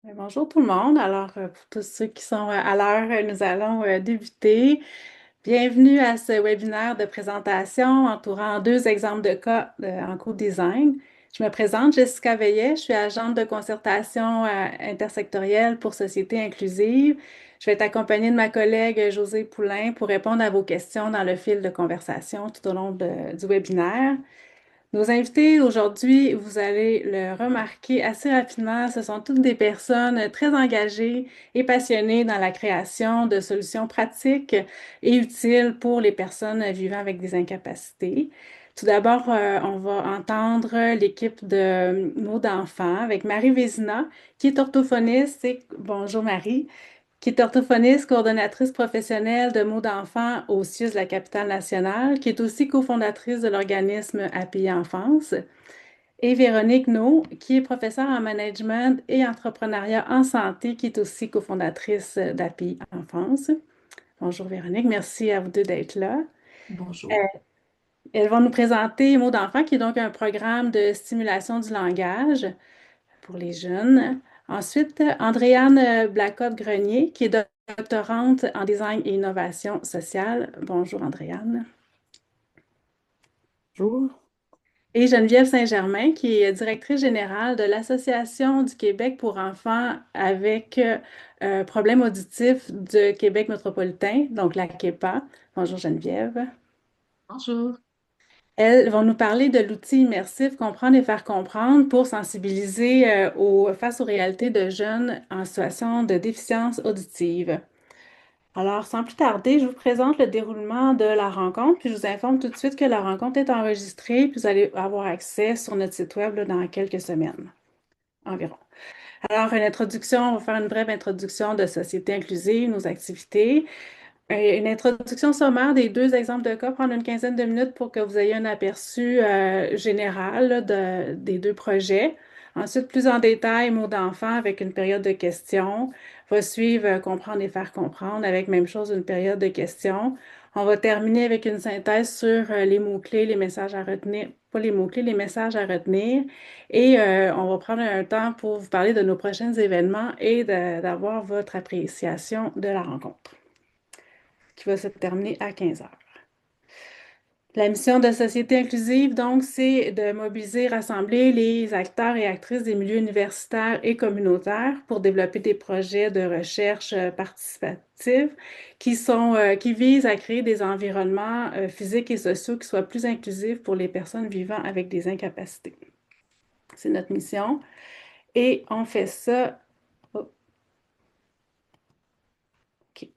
Bonjour tout le monde. Alors, pour tous ceux qui sont à l'heure, nous allons débuter. Bienvenue à ce webinaire de présentation entourant deux exemples de cas en co-design. Je me présente, Jessica Veillet, je suis agente de concertation intersectorielle pour Société inclusive. Je vais être accompagnée de ma collègue Josée Poulain pour répondre à vos questions dans le fil de conversation tout au long du webinaire. Nos invités aujourd'hui, vous allez le remarquer assez rapidement, ce sont toutes des personnes très engagées et passionnées dans la création de solutions pratiques et utiles pour les personnes vivant avec des incapacités. Tout d'abord, on va entendre l'équipe de mots d'enfants avec Marie Vézina, qui est orthophoniste. Bonjour Marie, qui est orthophoniste, coordonnatrice professionnelle de mots d'enfants au CIUS de la capitale nationale, qui est aussi cofondatrice de l'organisme API Enfance, et Véronique No, qui est professeure en management et entrepreneuriat en santé, qui est aussi cofondatrice d'API Enfance. Bonjour Véronique, merci à vous deux d'être là. Euh, Bonjour. Elles vont nous présenter Mots d'enfants, qui est donc un programme de stimulation du langage pour les jeunes. Ensuite, Andréane Blacotte-Grenier, qui est doctorante en design et innovation sociale. Bonjour, Andréane. Bonjour. Et Geneviève Saint-Germain, qui est directrice générale de l'Association du Québec pour enfants avec problèmes auditifs de Québec métropolitain, donc la CEPA. Bonjour, Geneviève. Bonjour. Elles vont nous parler de l'outil immersif Comprendre et faire comprendre pour sensibiliser face aux réalités de jeunes en situation de déficience auditive. Alors, sans plus tarder, je vous présente le déroulement de la rencontre, puis je vous informe tout de suite que la rencontre est enregistrée, puis vous allez avoir accès sur notre site web là, dans quelques semaines environ. Alors, une introduction, on va faire une brève introduction de Société inclusive, nos activités. Une introduction sommaire des deux exemples de cas, prendre une quinzaine de minutes pour que vous ayez un aperçu général là, des deux projets. Ensuite, plus en détail, mots d'enfant avec une période de questions. Va suivre comprendre et faire comprendre avec même chose, une période de questions. On va terminer avec une synthèse sur les mots-clés, les messages à retenir, pas les mots-clés, les messages à retenir. Et on va prendre un temps pour vous parler de nos prochains événements et d'avoir votre appréciation de la rencontre qui va se terminer à 15 heures. La mission de Société inclusive, donc, c'est de mobiliser, rassembler les acteurs et actrices des milieux universitaires et communautaires pour développer des projets de recherche participative qui visent à créer des environnements physiques et sociaux qui soient plus inclusifs pour les personnes vivant avec des incapacités. C'est notre mission. Et on fait ça. Oh, OK.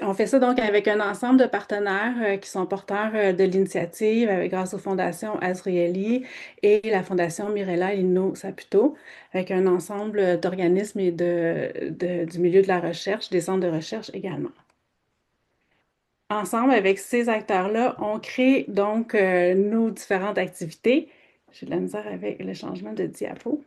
On fait ça donc avec un ensemble de partenaires qui sont porteurs de l'initiative grâce aux fondations Azrieli et la fondation Mirella Lino Saputo, avec un ensemble d'organismes et du milieu de la recherche, des centres de recherche également. Ensemble, avec ces acteurs-là, on crée donc nos différentes activités. J'ai de la misère avec le changement de diapo.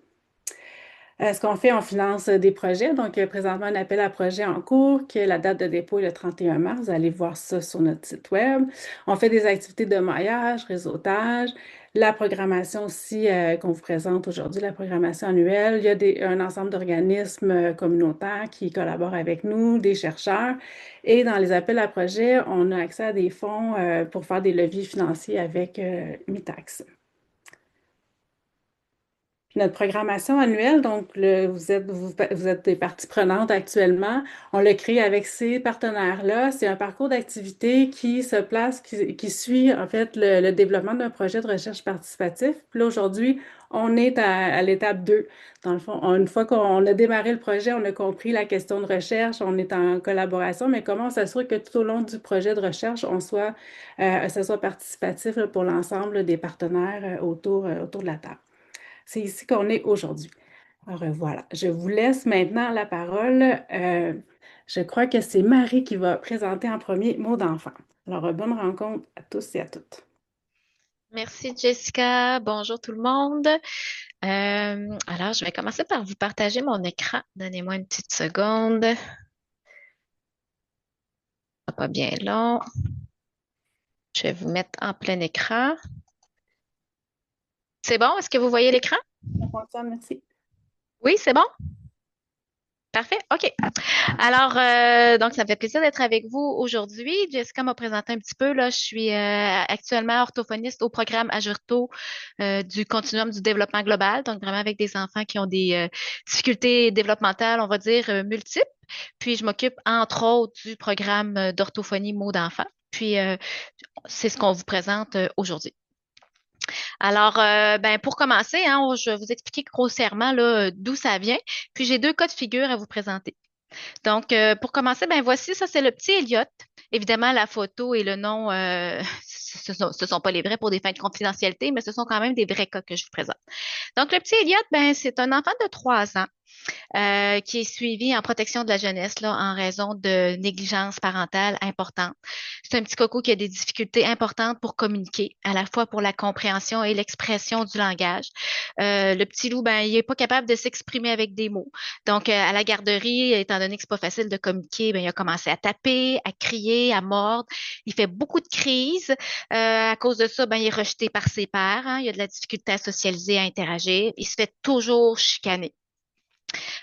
Ce qu'on fait, on finance des projets. Donc, présentement, un appel à projet en cours, que la date de dépôt est le 31 mars. Vous allez voir ça sur notre site web. On fait des activités de maillage, réseautage, la programmation aussi qu'on vous présente aujourd'hui, la programmation annuelle. Il y a un ensemble d'organismes communautaires qui collaborent avec nous, des chercheurs. Et dans les appels à projet, on a accès à des fonds pour faire des leviers financiers avec Mitax. Puis notre programmation annuelle, donc vous êtes des parties prenantes actuellement. On l'a créé avec ces partenaires-là. C'est un parcours d'activité qui se place, qui suit en fait le développement d'un projet de recherche participatif. Puis là, aujourd'hui, on est à l'étape 2. Dans le fond, une fois qu'on a démarré le projet, on a compris la question de recherche, on est en collaboration, mais comment on s'assure que tout au long du projet de recherche, ça soit participatif là, pour l'ensemble des partenaires autour de la table. C'est ici qu'on est aujourd'hui. Alors voilà, je vous laisse maintenant la parole. Je crois que c'est Marie qui va présenter en premier mot d'enfant. Alors, bonne rencontre à tous et à toutes. Merci Jessica. Bonjour tout le monde. Alors, je vais commencer par vous partager mon écran. Donnez-moi une petite seconde. Pas bien long. Je vais vous mettre en plein écran. C'est bon? Est-ce que vous voyez Oui, l'écran? ça fonctionne, merci. Oui, c'est bon? Parfait. OK. Alors, donc, ça me fait plaisir d'être avec vous aujourd'hui. Jessica m'a présenté un petit peu. Là, je suis actuellement orthophoniste au programme Agirto du Continuum du développement global. Donc, vraiment avec des enfants qui ont des difficultés développementales, on va dire, multiples. Puis, je m'occupe, entre autres, du programme d'orthophonie mots d'enfant. Puis, c'est ce qu'on vous présente aujourd'hui. Alors, ben, pour commencer, hein, je vais vous expliquer grossièrement là, d'où ça vient. Puis, j'ai deux cas de figure à vous présenter. Donc, pour commencer, ben voici, ça c'est le petit Elliot. Évidemment, la photo et le nom, ce sont pas les vrais pour des fins de confidentialité, mais ce sont quand même des vrais cas que je vous présente. Donc, le petit Elliot, ben, c'est un enfant de 3 ans qui est suivi en protection de la jeunesse là, en raison de négligence parentale importante. C'est un petit coco qui a des difficultés importantes pour communiquer, à la fois pour la compréhension et l'expression du langage. Le petit loup, ben, il est pas capable de s'exprimer avec des mots. Donc, à la garderie, étant donné que c'est pas facile de communiquer, ben, il a commencé à taper, à crier, à mordre. Il fait beaucoup de crises. À cause de ça, ben, il est rejeté par ses pairs. Hein. Il a de la difficulté à socialiser, à interagir. Il se fait toujours chicaner.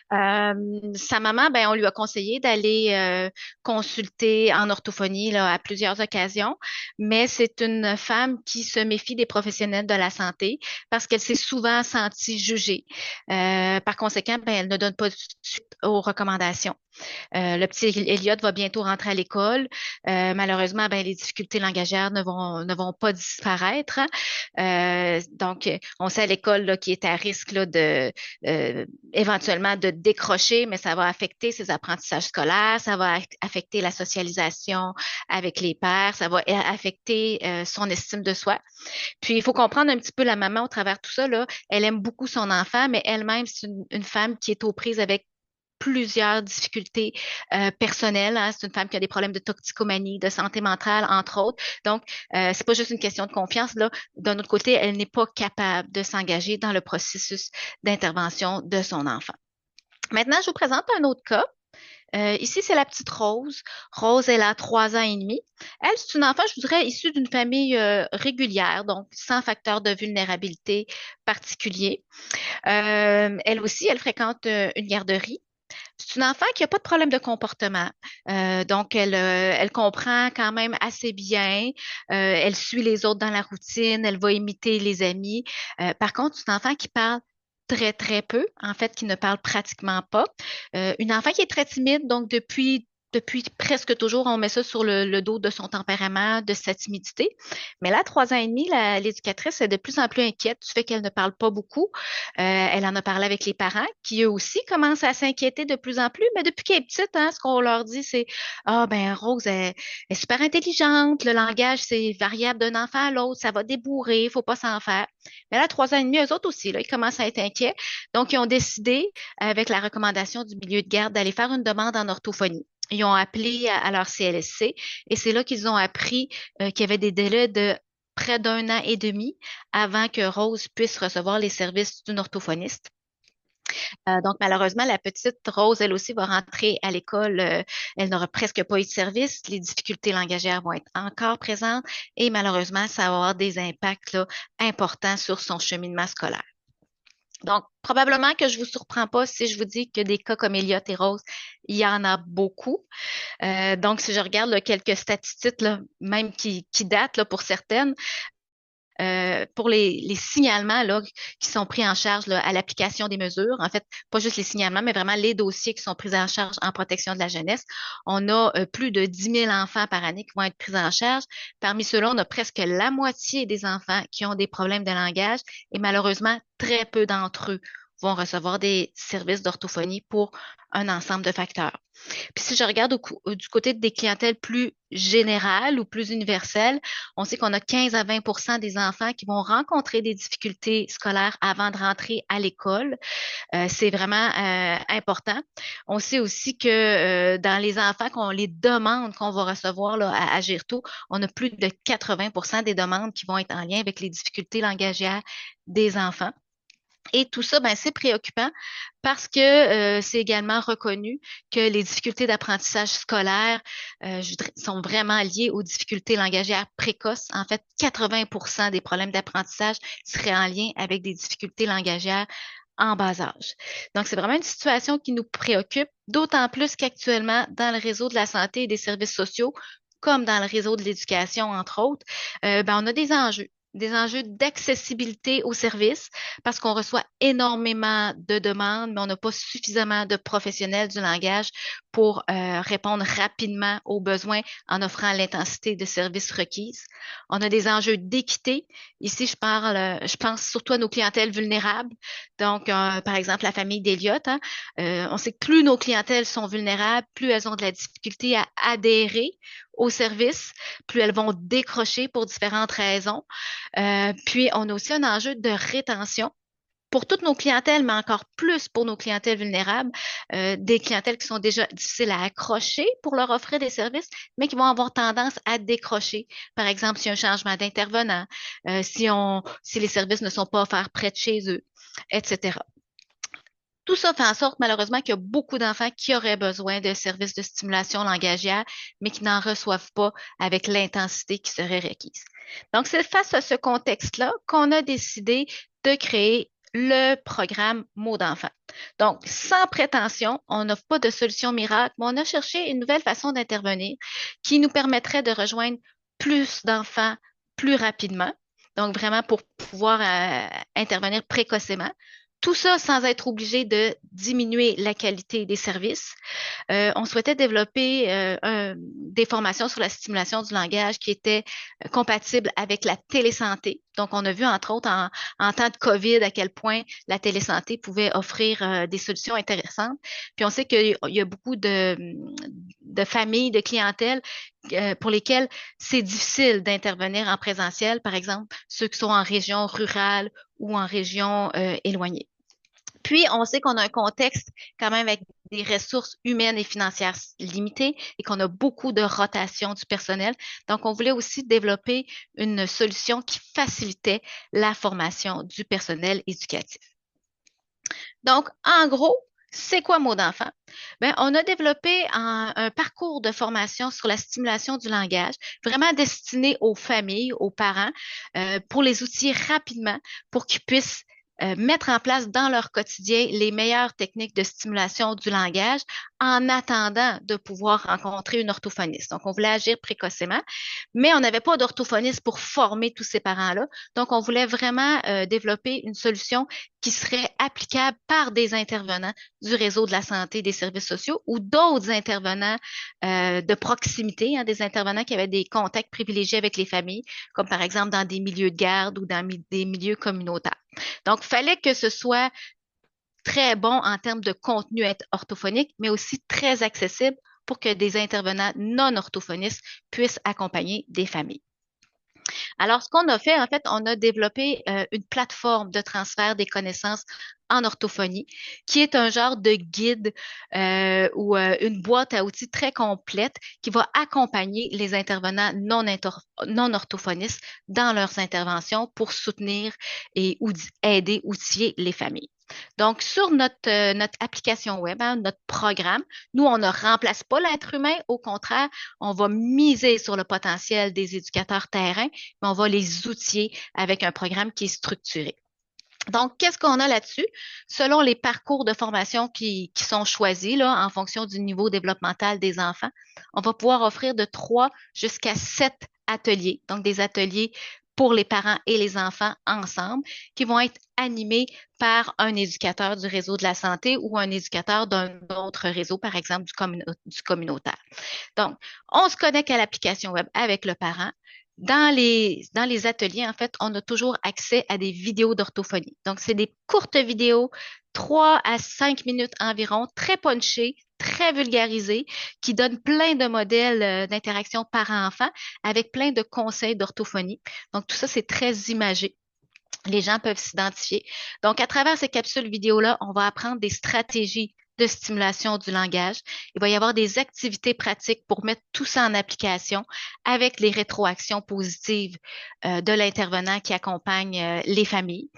Sa maman, ben, on lui a conseillé d'aller consulter en orthophonie là, à plusieurs occasions, mais c'est une femme qui se méfie des professionnels de la santé parce qu'elle s'est souvent sentie jugée. Par conséquent, ben, elle ne donne pas suite aux recommandations. Le petit Elliot va bientôt rentrer à l'école. Malheureusement, ben, les difficultés langagières ne vont pas disparaître. Donc, on sait à l'école là, qu'il est à risque là, de éventuellement de décrocher, mais ça va affecter ses apprentissages scolaires, ça va affecter la socialisation avec les pairs, ça va affecter son estime de soi. Puis, il faut comprendre un petit peu la maman au travers de tout ça. Là. Elle aime beaucoup son enfant, mais elle-même, c'est une femme qui est aux prises avec plusieurs difficultés personnelles. Hein. C'est une femme qui a des problèmes de toxicomanie, de santé mentale, entre autres. Donc, c'est pas juste une question de confiance. Là. D'un autre côté, elle n'est pas capable de s'engager dans le processus d'intervention de son enfant. Maintenant, je vous présente un autre cas. Ici, c'est la petite Rose. Rose, elle a 3 ans et demi. Elle, c'est une enfant, je vous dirais, issue d'une famille régulière, donc sans facteur de vulnérabilité particulier. Elle aussi, elle fréquente une garderie. C'est une enfant qui n'a pas de problème de comportement. Donc, elle comprend quand même assez bien. Elle suit les autres dans la routine. Elle va imiter les amis. Par contre, c'est une enfant qui parle très, très peu, en fait, qui ne parle pratiquement pas. Une enfant qui est très timide, donc depuis presque toujours, on met ça sur le dos de son tempérament, de sa timidité. Mais là, 3 ans et demi, l'éducatrice est de plus en plus inquiète du fait qu'elle ne parle pas beaucoup. Elle en a parlé avec les parents qui eux aussi commencent à s'inquiéter de plus en plus. Mais depuis qu'elle est petite, hein, ce qu'on leur dit, c'est ah ben Rose est super intelligente, le langage c'est variable d'un enfant à l'autre, ça va débourrer, il faut pas s'en faire. Mais là, 3 ans et demi, eux autres aussi, là, ils commencent à être inquiets. Donc, ils ont décidé, avec la recommandation du milieu de garde, d'aller faire une demande en orthophonie. Ils ont appelé à leur CLSC et c'est là qu'ils ont appris qu'il y avait des délais de près d'1 an et demi avant que Rose puisse recevoir les services d'une orthophoniste. Donc, malheureusement, la petite Rose, elle aussi, va rentrer à l'école. Elle n'aura presque pas eu de service. Les difficultés langagières vont être encore présentes et malheureusement, ça va avoir des impacts là, importants sur son cheminement scolaire. Donc, probablement que je vous surprends pas si je vous dis que des cas comme Elliot et Rose, il y en a beaucoup. Donc, si je regarde là, quelques statistiques, là, même qui datent là, pour certaines, pour les signalements là, qui sont pris en charge là, à l'application des mesures, en fait, pas juste les signalements, mais vraiment les dossiers qui sont pris en charge en protection de la jeunesse. On a plus de 10 000 enfants par année qui vont être pris en charge. Parmi ceux-là, on a presque la moitié des enfants qui ont des problèmes de langage et malheureusement, très peu d'entre eux vont recevoir des services d'orthophonie pour un ensemble de facteurs. Puis si je regarde du côté des clientèles plus générales ou plus universelles, on sait qu'on a 15 à 20 des enfants qui vont rencontrer des difficultés scolaires avant de rentrer à l'école. C'est vraiment important. On sait aussi que dans les enfants qu'on les demande qu'on va recevoir là, à Agirto, on a plus de 80 des demandes qui vont être en lien avec les difficultés langagières des enfants. Et tout ça, ben, c'est préoccupant parce que c'est également reconnu que les difficultés d'apprentissage scolaire sont vraiment liées aux difficultés langagières précoces. En fait, 80 des problèmes d'apprentissage seraient en lien avec des difficultés langagières en bas âge. Donc, c'est vraiment une situation qui nous préoccupe, d'autant plus qu'actuellement, dans le réseau de la santé et des services sociaux, comme dans le réseau de l'éducation, entre autres, on a des enjeux d'accessibilité aux services parce qu'on reçoit énormément de demandes, mais on n'a pas suffisamment de professionnels du langage pour répondre rapidement aux besoins en offrant l'intensité de services requises. On a des enjeux d'équité. Ici, je pense surtout à nos clientèles vulnérables. Donc, par exemple, la famille d'Eliott, hein, on sait que plus nos clientèles sont vulnérables, plus elles ont de la difficulté à adhérer aux services, plus elles vont décrocher pour différentes raisons. Puis, on a aussi un enjeu de rétention pour toutes nos clientèles, mais encore plus pour nos clientèles vulnérables, des clientèles qui sont déjà difficiles à accrocher pour leur offrir des services, mais qui vont avoir tendance à décrocher. Par exemple, s'il y a un changement d'intervenant, si les services ne sont pas offerts près de chez eux, etc. Tout ça fait en sorte, malheureusement, qu'il y a beaucoup d'enfants qui auraient besoin de services de stimulation langagière, mais qui n'en reçoivent pas avec l'intensité qui serait requise. Donc, c'est face à ce contexte-là qu'on a décidé de créer le programme Mots d'enfant. Donc, sans prétention, on n'offre pas de solution miracle, mais on a cherché une nouvelle façon d'intervenir qui nous permettrait de rejoindre plus d'enfants plus rapidement. Donc, vraiment pour pouvoir intervenir précocement. Tout ça sans être obligé de diminuer la qualité des services. On souhaitait développer des formations sur la stimulation du langage qui étaient compatibles avec la télésanté. Donc, on a vu, entre autres, en temps de COVID, à quel point la télésanté pouvait offrir des solutions intéressantes. Puis, on sait qu'il y a beaucoup de familles, de clientèles pour lesquelles c'est difficile d'intervenir en présentiel, par exemple, ceux qui sont en région rurale ou en région éloignée. Puis, on sait qu'on a un contexte quand même avec des ressources humaines et financières limitées et qu'on a beaucoup de rotation du personnel. Donc, on voulait aussi développer une solution qui facilitait la formation du personnel éducatif. Donc, en gros, c'est quoi Mot d'enfant? Ben, on a développé un parcours de formation sur la stimulation du langage, vraiment destiné aux familles, aux parents, pour les outiller rapidement pour qu'ils puissent mettre en place dans leur quotidien les meilleures techniques de stimulation du langage en attendant de pouvoir rencontrer une orthophoniste. Donc, on voulait agir précocement, mais on n'avait pas d'orthophoniste pour former tous ces parents-là. Donc, on voulait vraiment développer une solution qui serait applicable par des intervenants du réseau de la santé et des services sociaux ou d'autres intervenants de proximité, hein, des intervenants qui avaient des contacts privilégiés avec les familles, comme par exemple dans des milieux de garde ou dans des milieux communautaires. Donc, il fallait que ce soit très bon en termes de contenu orthophonique, mais aussi très accessible pour que des intervenants non orthophonistes puissent accompagner des familles. Alors, ce qu'on a fait, en fait, on a développé une plateforme de transfert des connaissances en orthophonie, qui est un genre de guide ou une boîte à outils très complète qui va accompagner les intervenants non orthophonistes dans leurs interventions pour soutenir et aider, outiller les familles. Donc, sur notre application web, hein, notre programme, nous, on ne remplace pas l'être humain. Au contraire, on va miser sur le potentiel des éducateurs terrain, mais on va les outiller avec un programme qui est structuré. Donc, qu'est-ce qu'on a là-dessus? Selon les parcours de formation qui sont choisis là, en fonction du niveau développemental des enfants, on va pouvoir offrir de 3 jusqu'à 7 ateliers, donc des ateliers pour les parents et les enfants ensemble, qui vont être animés par un éducateur du réseau de la santé ou un éducateur d'un autre réseau, par exemple du communautaire. Donc, on se connecte à l'application web avec le parent. Dans les ateliers, en fait, on a toujours accès à des vidéos d'orthophonie. Donc, c'est des courtes vidéos, 3 à 5 minutes environ, très punchées, très vulgarisées, qui donnent plein de modèles d'interaction parent-enfant avec plein de conseils d'orthophonie. Donc, tout ça, c'est très imagé. Les gens peuvent s'identifier. Donc, à travers ces capsules vidéo-là, on va apprendre des stratégies de stimulation du langage. Il va y avoir des activités pratiques pour mettre tout ça en application avec les rétroactions positives de l'intervenant qui accompagne les familles.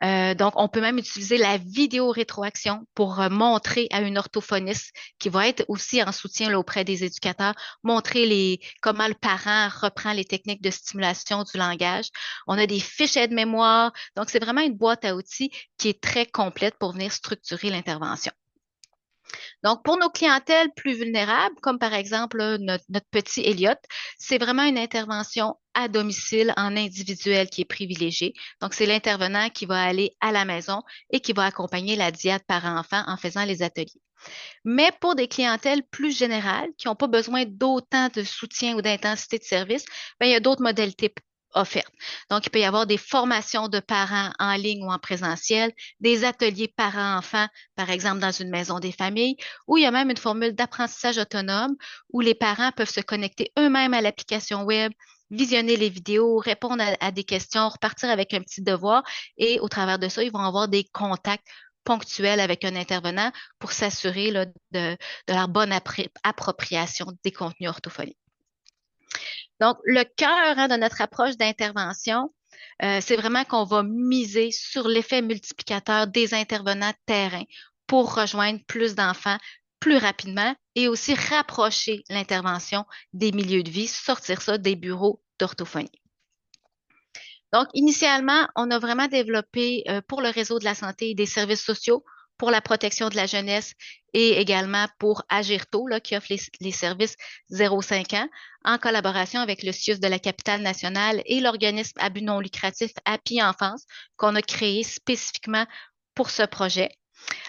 Donc, on peut même utiliser la vidéo-rétroaction pour montrer à une orthophoniste qui va être aussi en soutien là, auprès des éducateurs, montrer comment le parent reprend les techniques de stimulation du langage. On a des fichiers de mémoire. Donc, c'est vraiment une boîte à outils qui est très complète pour venir structurer l'intervention. Donc, pour nos clientèles plus vulnérables, comme par exemple là, notre petit Elliot, c'est vraiment une intervention à domicile en individuel qui est privilégiée. Donc, c'est l'intervenant qui va aller à la maison et qui va accompagner la diade parent-enfant en faisant les ateliers. Mais pour des clientèles plus générales qui n'ont pas besoin d'autant de soutien ou d'intensité de service, ben, il y a d'autres modalités offertes. Donc, il peut y avoir des formations de parents en ligne ou en présentiel, des ateliers parents-enfants, par exemple dans une maison des familles, ou il y a même une formule d'apprentissage autonome où les parents peuvent se connecter eux-mêmes à l'application web, visionner les vidéos, répondre à des questions, repartir avec un petit devoir et au travers de ça, ils vont avoir des contacts ponctuels avec un intervenant pour s'assurer là, de leur bonne appropriation des contenus orthophoniques. Donc, le cœur de notre approche d'intervention, c'est vraiment qu'on va miser sur l'effet multiplicateur des intervenants de terrain pour rejoindre plus d'enfants plus rapidement et aussi rapprocher l'intervention des milieux de vie, sortir ça des bureaux d'orthophonie. Donc, initialement, on a vraiment développé pour le réseau de la santé des services sociaux pour la protection de la jeunesse et également pour Agirto, là, qui offre les services 0-5 ans, en collaboration avec le CIUS de la capitale nationale et l'organisme à but non lucratif Happy Enfance, qu'on a créé spécifiquement pour ce projet.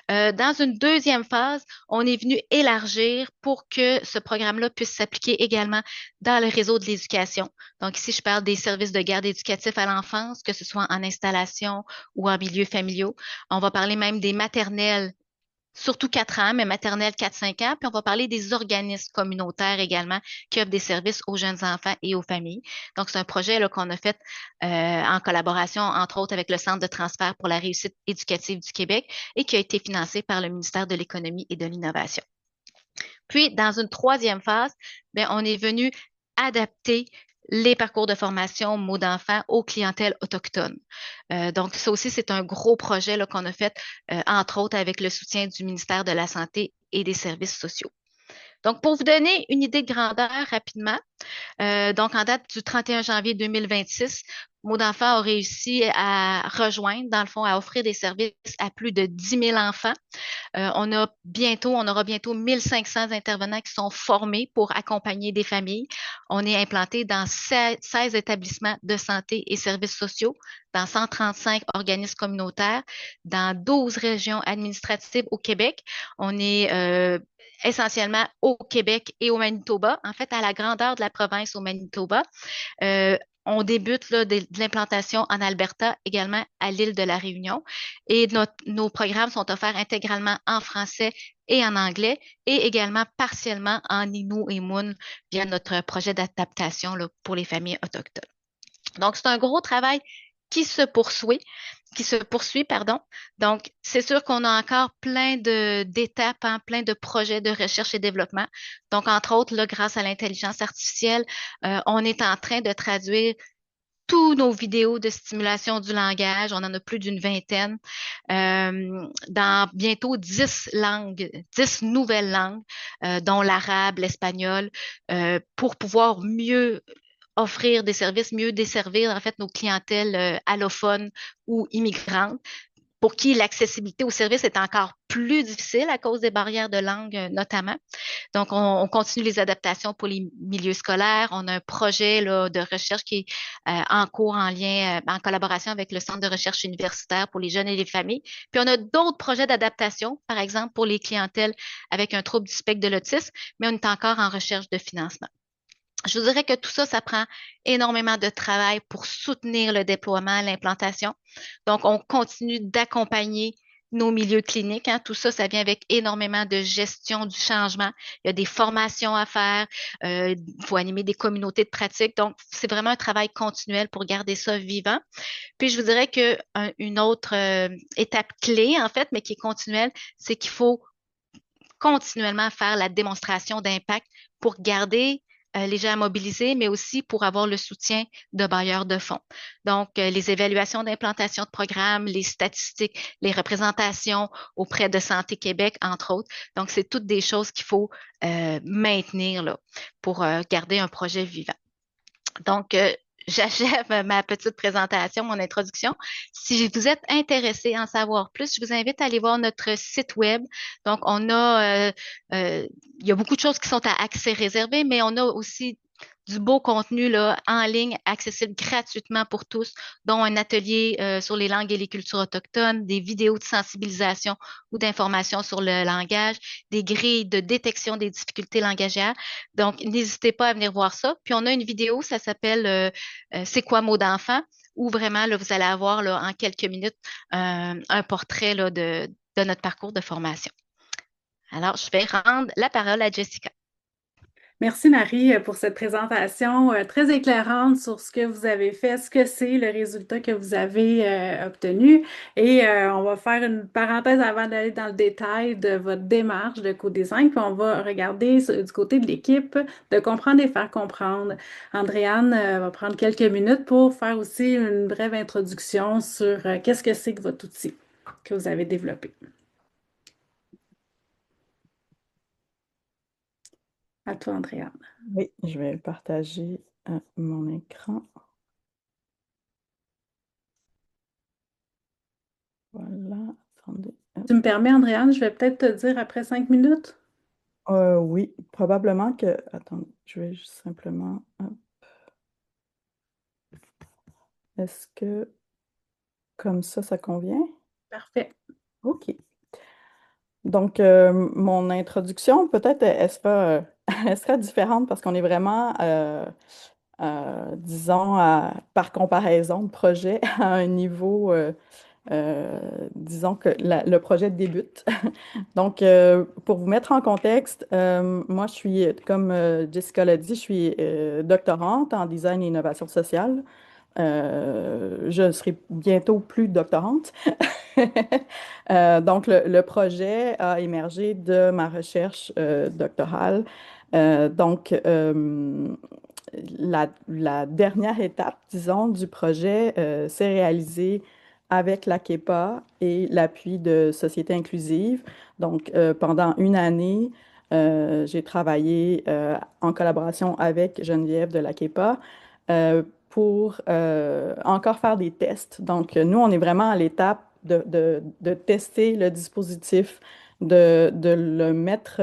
Dans une deuxième phase, on est venu élargir pour que ce programme-là puisse s'appliquer également dans le réseau de l'éducation. Donc ici, je parle des services de garde éducatifs à l'enfance, que ce soit en installation ou en milieu familiaux. On va parler même des maternelles, surtout 4 ans, mais maternelles 4-5 ans. Puis on va parler des organismes communautaires également qui offrent des services aux jeunes enfants et aux familles. Donc, c'est un projet là, qu'on a fait en collaboration, entre autres, avec le Centre de transfert pour la réussite éducative du Québec et qui a été financé par le ministère de l'Économie et de l'Innovation. Puis, dans une troisième phase, bien, on est venu adapter les parcours de formation mots d'enfant aux clientèles autochtones. Donc, ça aussi, c'est un gros projet là, qu'on a fait, entre autres, avec le soutien du ministère de la Santé et des Services sociaux. Donc, pour vous donner une idée de grandeur rapidement, donc en date du 31 janvier 2026, Mots d'enfants a réussi à rejoindre, dans le fond, à offrir des services à plus de 10 000 enfants. On aura bientôt 1500 intervenants qui sont formés pour accompagner des familles. On est implanté dans 16 établissements de santé et services sociaux, dans 135 organismes communautaires, dans 12 régions administratives au Québec. On est essentiellement au Québec et au Manitoba, en fait, à la grandeur de la province au Manitoba. Euh, on débute là, de l'implantation en Alberta, également à l'île de la Réunion. Et nos programmes sont offerts intégralement en français et en anglais, et également partiellement en Innu et Mun via notre projet d'adaptation pour les familles autochtones. Donc, c'est un gros travail qui se poursuit, pardon. Donc, c'est sûr qu'on a encore plein d'étapes, hein, plein de projets de recherche et développement. Donc, entre autres, là, grâce à l'intelligence artificielle, on est en train de traduire tous nos vidéos de stimulation du langage, on en a plus d'une vingtaine, dans bientôt 10 langues, 10 nouvelles langues, dont l'arabe, l'espagnol, pour pouvoir mieux offrir des services, mieux desservir en fait nos clientèles allophones ou immigrantes pour qui l'accessibilité aux services est encore plus difficile à cause des barrières de langue notamment. Donc, on continue les adaptations pour les milieux scolaires. On a un projet là, de recherche qui est en cours en lien, en collaboration avec le Centre de recherche universitaire pour les jeunes et les familles. Puis, on a d'autres projets d'adaptation, par exemple pour les clientèles avec un trouble du spectre de l'autisme, mais on est encore en recherche de financement. Je vous dirais que tout ça, ça prend énormément de travail pour soutenir le déploiement, l'implantation. Donc, on continue d'accompagner nos milieux cliniques. Hein. Tout ça, ça vient avec énormément de gestion du changement. Il y a des formations à faire. Il faut animer des communautés de pratique. Donc, c'est vraiment un travail continuel pour garder ça vivant. Puis, je vous dirais qu'une autre étape clé, en fait, mais qui est continuelle, c'est qu'il faut continuellement faire la démonstration d'impact pour garder léger à mobiliser, mais aussi pour avoir le soutien de bailleurs de fonds. Donc, les évaluations d'implantation de programmes, les statistiques, les représentations auprès de Santé Québec, entre autres. Donc, c'est toutes des choses qu'il faut maintenir là, pour garder un projet vivant. Donc, j'achève ma petite présentation, mon introduction. Si vous êtes intéressé à en savoir plus, je vous invite à aller voir notre site web. Donc, il y a beaucoup de choses qui sont à accès réservé, mais on a aussi du beau contenu là, en ligne, accessible gratuitement pour tous, dont un atelier sur les langues et les cultures autochtones, des vidéos de sensibilisation ou d'information sur le langage, des grilles de détection des difficultés langagières. Donc, n'hésitez pas à venir voir ça. Puis, on a une vidéo, ça s'appelle C'est quoi mot d'enfant? Où vraiment, là, vous allez avoir là, en quelques minutes un portrait là, de notre parcours de formation. Alors, je vais rendre la parole à Jessica. Merci Marie pour cette présentation très éclairante sur ce que vous avez fait, ce que c'est le résultat que vous avez obtenu. Et on va faire une parenthèse avant d'aller dans le détail de votre démarche de co-design, puis on va regarder du côté de l'équipe de comprendre et faire comprendre. Andréane va prendre quelques minutes pour faire aussi une brève introduction sur qu'est-ce que c'est que votre outil que vous avez développé. À toi, Andréane. Oui, je vais partager mon écran. Voilà, attendez. Tu me permets, Andréane, je vais peut-être te dire après 5 minutes. Oui, probablement que... Attendez, je vais juste simplement... Est-ce que comme ça convient? Parfait. OK. Donc, mon introduction, peut-être, elle sera, elle sera différente parce qu'on est vraiment, disons, par comparaison de projet, à un niveau, disons que le projet débute. Donc, pour vous mettre en contexte, moi, je suis, comme Jessica l'a dit, je suis doctorante en design et innovation sociale. Je serai bientôt plus doctorante. Donc, le projet a émergé de ma recherche doctorale. Donc, la dernière étape, disons, du projet s'est réalisée avec la KEPA et l'appui de Société inclusive. Donc, pendant une année, j'ai travaillé en collaboration avec Geneviève de la KEPA pour encore faire des tests. Donc, nous, on est vraiment à l'étape de tester le dispositif, de le mettre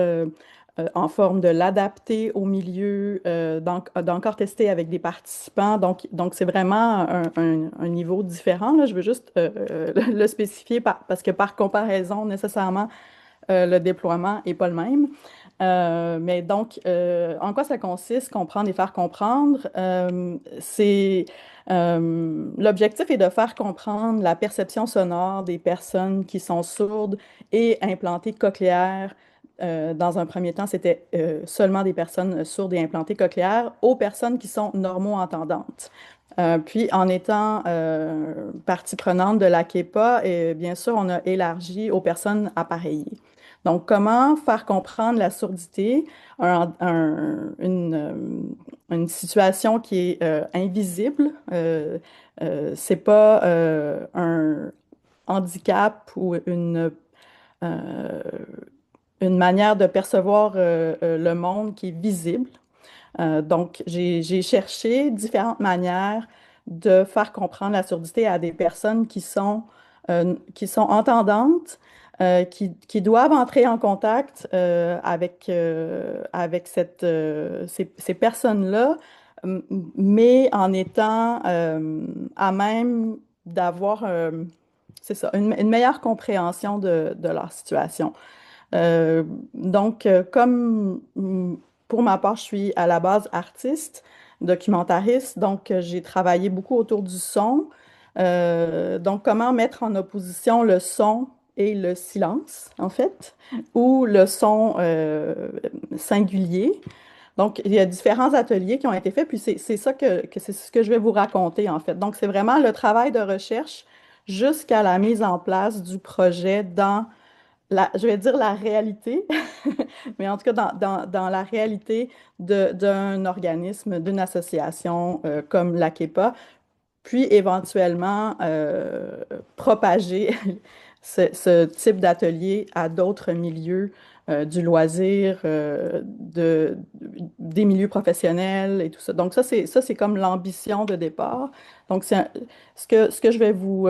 en forme de l'adapter au milieu, d'encore tester avec des participants. Donc c'est vraiment un niveau différent, là. Je veux juste le spécifier parce que par comparaison, nécessairement, le déploiement n'est pas le même. Mais donc, en quoi ça consiste, comprendre et faire comprendre? L'objectif est de faire comprendre la perception sonore des personnes qui sont sourdes et implantées cochléaires. Dans un premier temps, c'était seulement des personnes sourdes et implantées cochléaires aux personnes qui sont normo-entendantes. Puis, en étant partie prenante de la KEPA, et bien sûr, on a élargi aux personnes appareillées. Donc, comment faire comprendre la surdité, une situation qui est invisible, c'est pas un handicap ou euh, une manière de percevoir le monde qui est visible. Donc, j'ai cherché différentes manières de faire comprendre la surdité à des personnes qui sont entendantes, qui doivent entrer en contact avec ces personnes-là, mais en étant à même d'avoir, c'est ça, une meilleure compréhension de leur situation. Donc, comme pour ma part, je suis à la base artiste, documentariste, donc j'ai travaillé beaucoup autour du son. Donc, comment mettre en opposition le son et le silence, en fait, ou le son singulier. Donc, il y a différents ateliers qui ont été faits, puis c'est ça que c'est ce que je vais vous raconter, en fait. Donc, c'est vraiment le travail de recherche jusqu'à la mise en place du projet dans je vais dire la réalité, mais en tout cas dans la réalité d'un organisme, d'une association comme l'AKEPA, puis éventuellement propager ce type d'atelier à d'autres milieux du loisir, des milieux professionnels et tout ça. Donc ça, c'est comme l'ambition de départ. Donc ce que je vais vous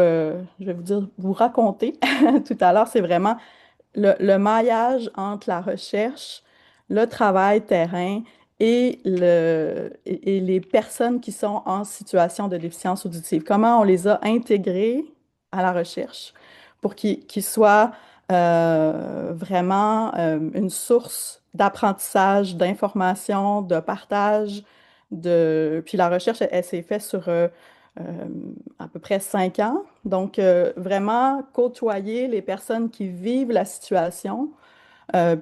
dire, vous raconter tout à l'heure, c'est vraiment le maillage entre la recherche, le travail terrain et les personnes qui sont en situation de déficience auditive. Comment on les a intégrés à la recherche pour qu'ils soient vraiment une source d'apprentissage, d'information, de partage. Puis la recherche, elle s'est faite sur euh, à peu près 5 ans. Donc, vraiment côtoyer les personnes qui vivent la situation,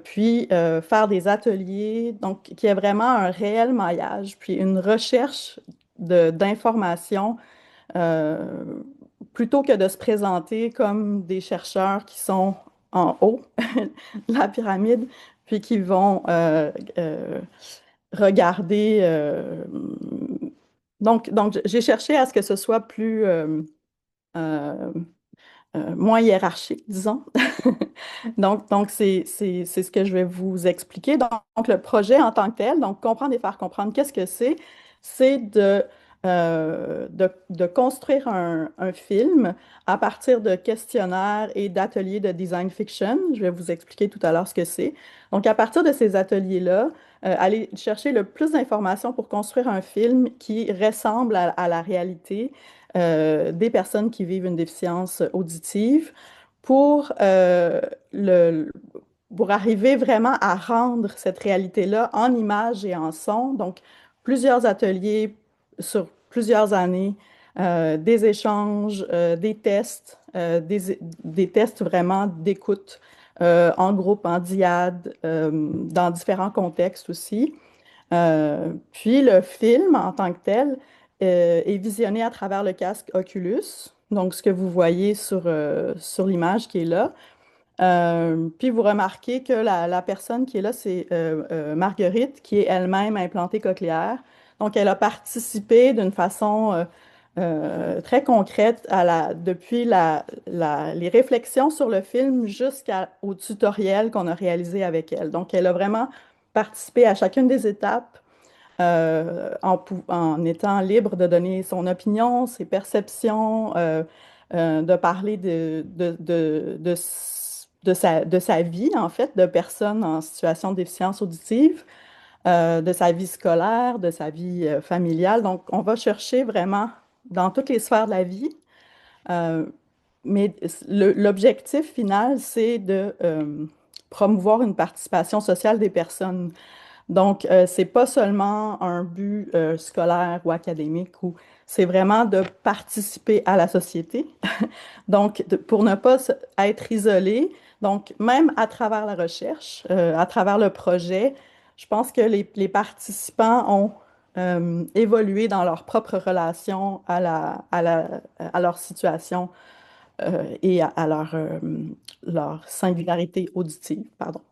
puis faire des ateliers, donc qu'il y ait vraiment un réel maillage, puis une recherche d'informations, euh, plutôt que de se présenter comme des chercheurs qui sont en haut de la pyramide, puis qui vont regarder. Donc, j'ai cherché à ce que ce soit plus euh, moins hiérarchique, disons. Donc c'est ce que je vais vous expliquer. Donc, le projet en tant que tel, donc comprendre et faire comprendre, qu'est-ce que c'est de construire un film à partir de questionnaires et d'ateliers de design fiction. Je vais vous expliquer tout à l'heure ce que c'est. Donc, à partir de ces ateliers-là, aller chercher le plus d'informations pour construire un film qui ressemble à la réalité des personnes qui vivent une déficience auditive pour, le, pour arriver vraiment à rendre cette réalité-là en images et en son. Donc, plusieurs ateliers sur plusieurs années, des échanges, des tests, des tests vraiment d'écoute en groupe, en diade, dans différents contextes aussi. Puis le film en tant que tel est visionné à travers le casque Oculus, donc ce que vous voyez sur l'image qui est là. Puis vous remarquez que la personne qui est là, c'est Marguerite, qui est elle-même implantée cochléaire. Donc elle a participé d'une façon très concrète depuis les réflexions sur le film jusqu'au tutoriel qu'on a réalisé avec elle. Donc elle a vraiment participé à chacune des étapes en étant libre de donner son opinion, ses perceptions, de parler de sa vie, en fait, de personnes en situation de déficience auditive, de sa vie scolaire, de sa vie familiale. Donc, on va chercher vraiment dans toutes les sphères de la vie. Euh, mais l'objectif final, c'est de promouvoir une participation sociale des personnes. Donc, c'est pas seulement un but scolaire ou académique, c'est vraiment de participer à la société. Donc, pour ne pas être isolé, donc même à travers la recherche, à travers le projet, je pense que les participants ont évolué dans leur propre relation à leur situation et à leur singularité auditive, pardon.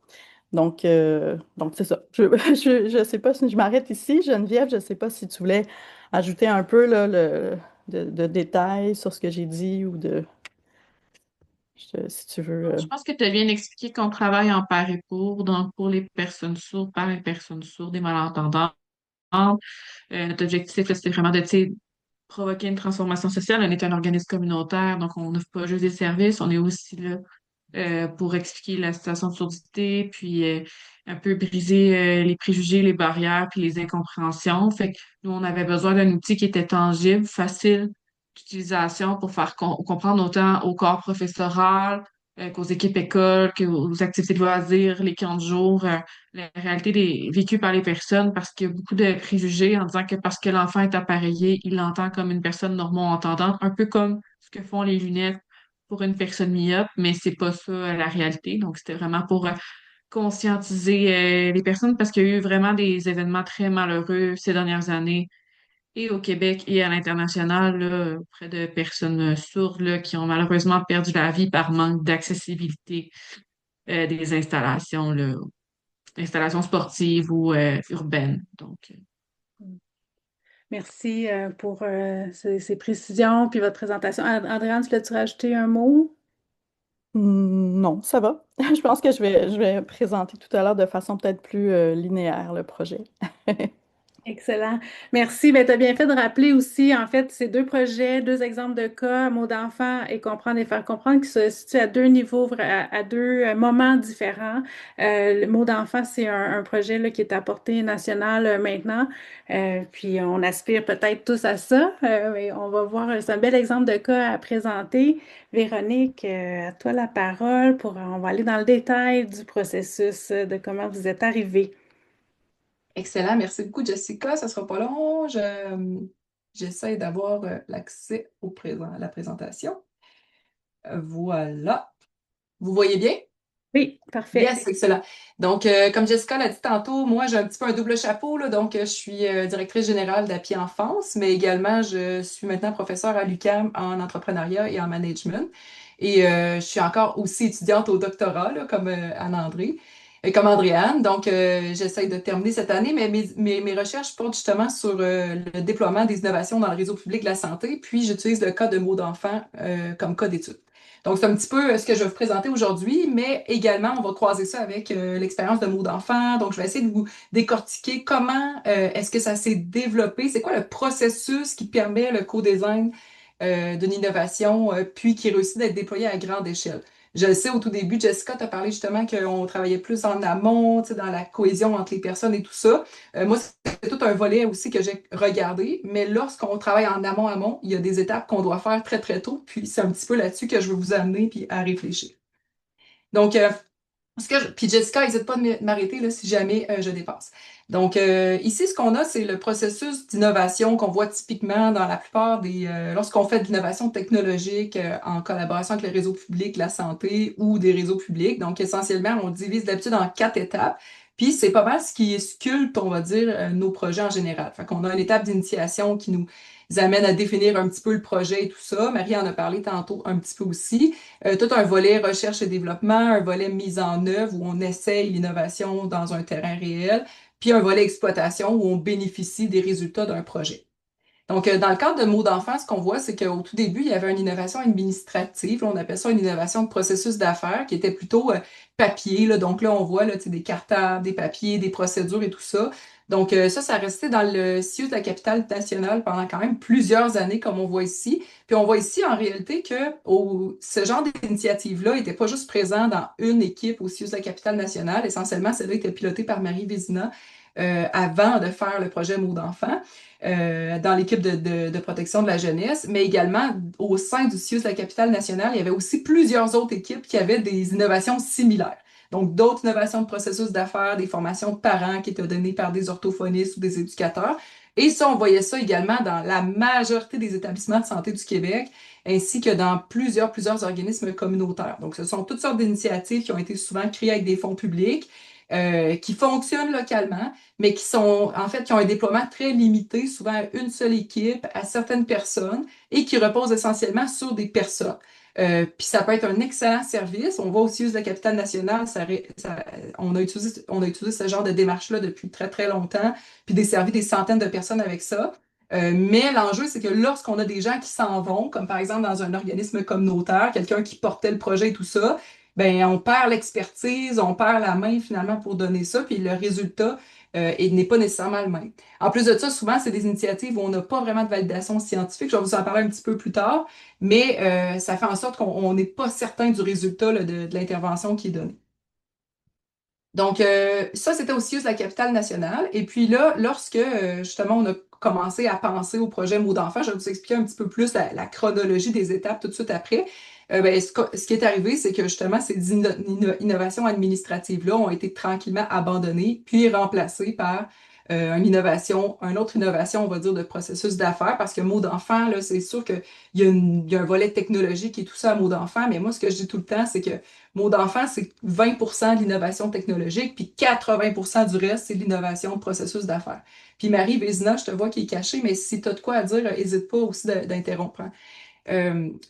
Donc c'est ça. Je sais pas si je m'arrête ici. Geneviève, je ne sais pas si tu voulais ajouter un peu là, de détails sur ce que j'ai dit ou si tu veux. Je pense que tu as bien expliqué qu'on travaille en par et pour, donc pour les personnes sourdes, par les personnes sourdes et malentendantes. Notre objectif, là, c'était vraiment de, tu sais, provoquer une transformation sociale. On est un organisme communautaire, donc on n'offre pas juste des services, on est aussi là pour expliquer la situation de surdité, puis un peu briser les préjugés, les barrières, puis les incompréhensions. Fait que nous, on avait besoin d'un outil qui était tangible, facile d'utilisation pour faire comprendre autant au corps professoral qu'aux équipes écoles, qu'aux activités de loisirs, les camps de jour, la réalité vécue par les personnes, parce qu'il y a beaucoup de préjugés en disant que parce que l'enfant est appareillé, il l'entend comme une personne normo-entendante, un peu comme ce que font les lunettes pour une personne myope, mais c'est pas ça la réalité. Donc, c'était vraiment pour conscientiser les personnes parce qu'il y a eu vraiment des événements très malheureux ces dernières années, et au Québec et à l'international, là, auprès de personnes sourdes là, qui ont malheureusement perdu la vie par manque d'accessibilité des installations, là, installations sportives ou urbaines. Donc, Merci pour ces précisions puis votre présentation. Andréane, tu voulais-tu rajouter un mot? Non, ça va. Je pense que je vais présenter tout à l'heure de façon peut-être plus linéaire le projet. Excellent. Merci. Ben, tu as bien fait de rappeler aussi, en fait, ces deux projets, deux exemples de cas, mots d'enfant et comprendre et faire comprendre, qui se situent à deux niveaux, à deux moments différents. Le mot d'enfant, c'est un projet là, qui est à portée nationale maintenant. Puis on aspire peut-être tous à ça. Mais on va voir, c'est un bel exemple de cas à présenter. Véronique, à toi la parole on va aller dans le détail du processus, de comment vous êtes arrivés. Excellent, merci beaucoup Jessica. Ça sera pas long. J'essaie d'avoir l'accès à la présentation. Voilà. Vous voyez bien? Oui, parfait. Yes, excellent. Donc, comme Jessica l'a dit tantôt, moi, j'ai un petit peu un double chapeau, là. Donc, je suis directrice générale d'Appui Enfance, mais également, je suis maintenant professeure à l'UQAM en entrepreneuriat et en management. Et je suis encore aussi étudiante au doctorat, là, comme Anne-André, et comme Andréane. Donc, j'essaie de terminer cette année, mais mes recherches portent justement sur le déploiement des innovations dans le réseau public de la santé, puis j'utilise le cas de mots d'enfant comme cas d'étude. Donc, c'est un petit peu ce que je vais vous présenter aujourd'hui, mais également, on va croiser ça avec l'expérience de mots d'enfant. Donc, je vais essayer de vous décortiquer comment est-ce que ça s'est développé, c'est quoi le processus qui permet le co-design d'une innovation, puis qui réussit d'être déployé à grande échelle. Je le sais, au tout début, Jessica t'a parlé justement qu'on travaillait plus en amont, tu sais, dans la cohésion entre les personnes et tout ça. Moi, c'est tout un volet aussi que j'ai regardé, mais lorsqu'on travaille en amont, il y a des étapes qu'on doit faire très, très tôt, puis c'est un petit peu là-dessus que je veux vous amener puis à réfléchir. Donc, puis Jessica, n'hésite pas de m'arrêter là, si jamais je dépasse. Donc, ici, ce qu'on a, c'est le processus d'innovation qu'on voit typiquement dans la plupart lorsqu'on fait de l'innovation technologique en collaboration avec le réseau public, la santé ou des réseaux publics. Donc, essentiellement, on divise d'habitude en 4 étapes. Puis, c'est pas mal ce qui sculpte, on va dire, nos projets en général. Fait qu'on a une étape d'initiation qui nous amène à définir un petit peu le projet et tout ça. Marie en a parlé tantôt un petit peu aussi. Tout un volet recherche et développement, un volet mise en œuvre où on essaye l'innovation dans un terrain réel, puis un volet exploitation où on bénéficie des résultats d'un projet. Donc, dans le cadre de mots d'enfant, ce qu'on voit, c'est qu'au tout début, il y avait une innovation administrative. Là, on appelle ça une innovation de processus d'affaires qui était plutôt papier. Là. Donc là, on voit là, tu sais, des cartables, des papiers, des procédures et tout ça. Donc, ça restait dans le CIUS de la capitale nationale pendant quand même plusieurs années, comme on voit ici. Puis on voit ici, en réalité, que ce genre d'initiative-là n'était pas juste présent dans une équipe au CIUS de la capitale nationale. Essentiellement, celle-là était pilotée par Marie Vézina avant de faire le projet mots d'enfant dans l'équipe de protection de la jeunesse, mais également au sein du CIUS de la capitale nationale, il y avait aussi plusieurs autres équipes qui avaient des innovations similaires. Donc, d'autres innovations de processus d'affaires, des formations de parents qui étaient données par des orthophonistes ou des éducateurs. Et ça, on voyait ça également dans la majorité des établissements de santé du Québec, ainsi que dans plusieurs organismes communautaires. Donc, ce sont toutes sortes d'initiatives qui ont été souvent créées avec des fonds publics, qui fonctionnent localement, mais qui ont un déploiement très limité, souvent à une seule équipe, à certaines personnes, et qui reposent essentiellement sur des personnes. Puis ça peut être un excellent service. On voit aussi de la capitale nationale, on a utilisé ce genre de démarche-là depuis très, très longtemps, puis desservi des centaines de personnes avec ça. Mais l'enjeu, c'est que lorsqu'on a des gens qui s'en vont, comme par exemple dans un organisme communautaire, quelqu'un qui portait le projet et tout ça, ben on perd l'expertise, on perd la main finalement pour donner ça, puis le résultat n'est pas nécessairement le même. En plus de ça, souvent, c'est des initiatives où on n'a pas vraiment de validation scientifique. Je vais vous en parler un petit peu plus tard, mais ça fait en sorte qu'on n'est pas certain du résultat là, de l'intervention qui est donnée. Donc, ça, c'était aussi juste la capitale nationale. Et puis là, lorsque justement on a commencé à penser au projet Mots d'enfant, je vais vous expliquer un petit peu plus la chronologie des étapes tout de suite après. Ce qui est arrivé, c'est que justement, ces innovations administratives-là ont été tranquillement abandonnées, puis remplacées par une autre innovation, on va dire, de processus d'affaires, parce que Mots d'enfant, là, c'est sûr qu'il y a un volet technologique et tout ça à Mots d'enfant, mais moi, ce que je dis tout le temps, c'est que Mots d'enfant, c'est 20% de l'innovation technologique, puis 80% du reste, c'est l'innovation de processus d'affaires. Puis Marie Vézina, je te vois qui est cachée, mais si tu as de quoi à dire, n'hésite pas aussi d'interrompre.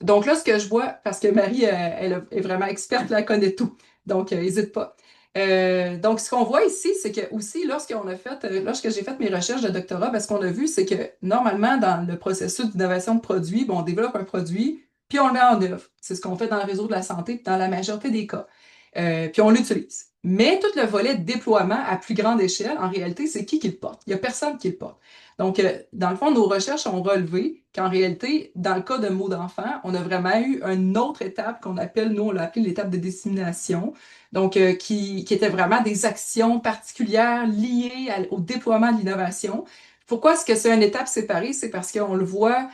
Donc là, ce que je vois, parce que Marie, elle est vraiment experte, elle connaît tout. Donc, n'hésite pas. Donc, ce qu'on voit ici, c'est que aussi, lorsque j'ai fait mes recherches de doctorat, ben, ce qu'on a vu, c'est que normalement, dans le processus d'innovation de produits, ben, on développe un produit, puis on le met en œuvre. C'est ce qu'on fait dans le réseau de la santé, dans la majorité des cas. Puis on l'utilise. Mais tout le volet de déploiement à plus grande échelle, en réalité, c'est qui le porte? Il n'y a personne qui le porte. Donc, dans le fond, nos recherches ont relevé qu'en réalité, dans le cas de mots d'enfant, on a vraiment eu une autre étape qu'on appelle, nous, on l'a appelé l'étape de dissémination. Donc, qui était vraiment des actions particulières liées au déploiement de l'innovation. Pourquoi est-ce que c'est une étape séparée? C'est parce qu'on le voit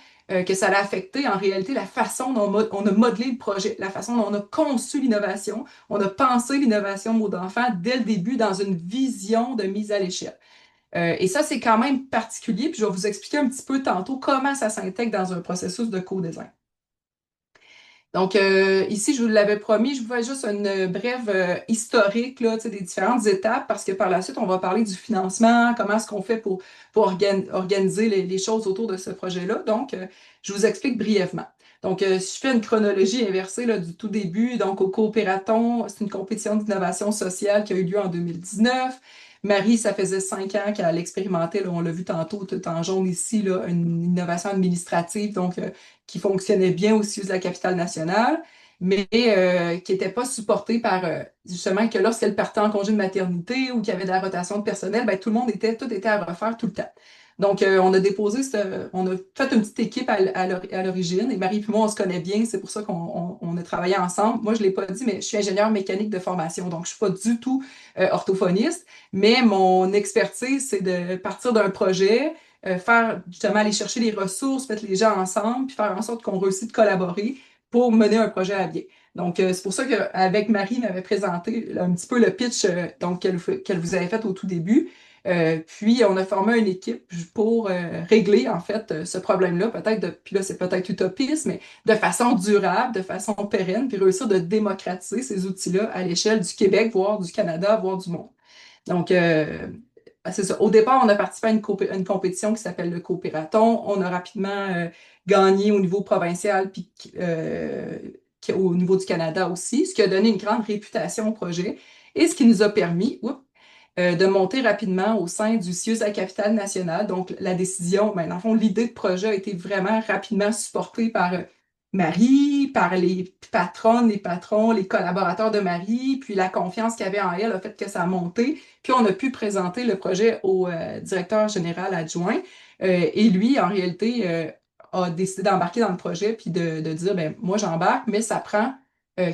que ça a affecté en réalité la façon dont on a modelé le projet, la façon dont on a conçu l'innovation. On a pensé l'innovation mot d'enfant dès le début dans une vision de mise à l'échelle. Et ça, c'est quand même particulier, puis je vais vous expliquer un petit peu tantôt comment ça s'intègre dans un processus de co-design. Donc, ici, je vous l'avais promis, je vous fais juste une brève historique là, des différentes étapes parce que par la suite, on va parler du financement, comment est-ce qu'on fait pour organiser les choses autour de ce projet-là. Donc, je vous explique brièvement. Donc, si je fais une chronologie inversée là, du tout début, donc au Coopératon, c'est une compétition d'innovation sociale qui a eu lieu en 2019. Marie, ça faisait 5 ans qu'elle expérimentait, là, on l'a vu tantôt, tout en jaune ici, là, une innovation administrative, donc qui fonctionnait bien aussi de la capitale nationale, mais qui n'était pas supportée par, justement, que lorsqu'elle partait en congé de maternité ou qu'il y avait de la rotation de personnel, ben, tout était à refaire tout le temps. Donc, on a fait une petite équipe à l'origine, et Marie et moi, on se connaît bien, c'est pour ça qu'on a travaillé ensemble. Moi, je ne l'ai pas dit, mais je suis ingénieure mécanique de formation, donc je ne suis pas du tout orthophoniste, mais mon expertise, c'est de partir d'un projet, faire justement aller chercher les ressources, mettre les gens ensemble, puis faire en sorte qu'on réussisse de collaborer pour mener un projet à bien. Donc, c'est pour ça qu'avec Marie, m'avait présenté un petit peu le pitch donc, qu'elle vous avait fait au tout début. Puis, on a formé une équipe pour régler, en fait, ce problème-là, puis là, c'est peut-être utopiste, mais de façon durable, de façon pérenne, puis réussir de démocratiser ces outils-là à l'échelle du Québec, voire du Canada, voire du monde. Donc, c'est ça. Au départ, on a participé à une compétition qui s'appelle le Coopératon. On a rapidement gagné au niveau provincial, puis au niveau du Canada aussi, ce qui a donné une grande réputation au projet et ce qui nous a permis, de monter rapidement au sein du CIUS à la capitale nationale. Donc, la décision, ben, dans le fond, l'idée de projet a été vraiment rapidement supportée par Marie, par les patronnes, les patrons, les collaborateurs de Marie, puis la confiance qu'il y avait en elle a fait que ça a monté. Puis, on a pu présenter le projet au directeur général adjoint. Et lui, en réalité, a décidé d'embarquer dans le projet, puis de dire, ben, moi, j'embarque, mais ça prend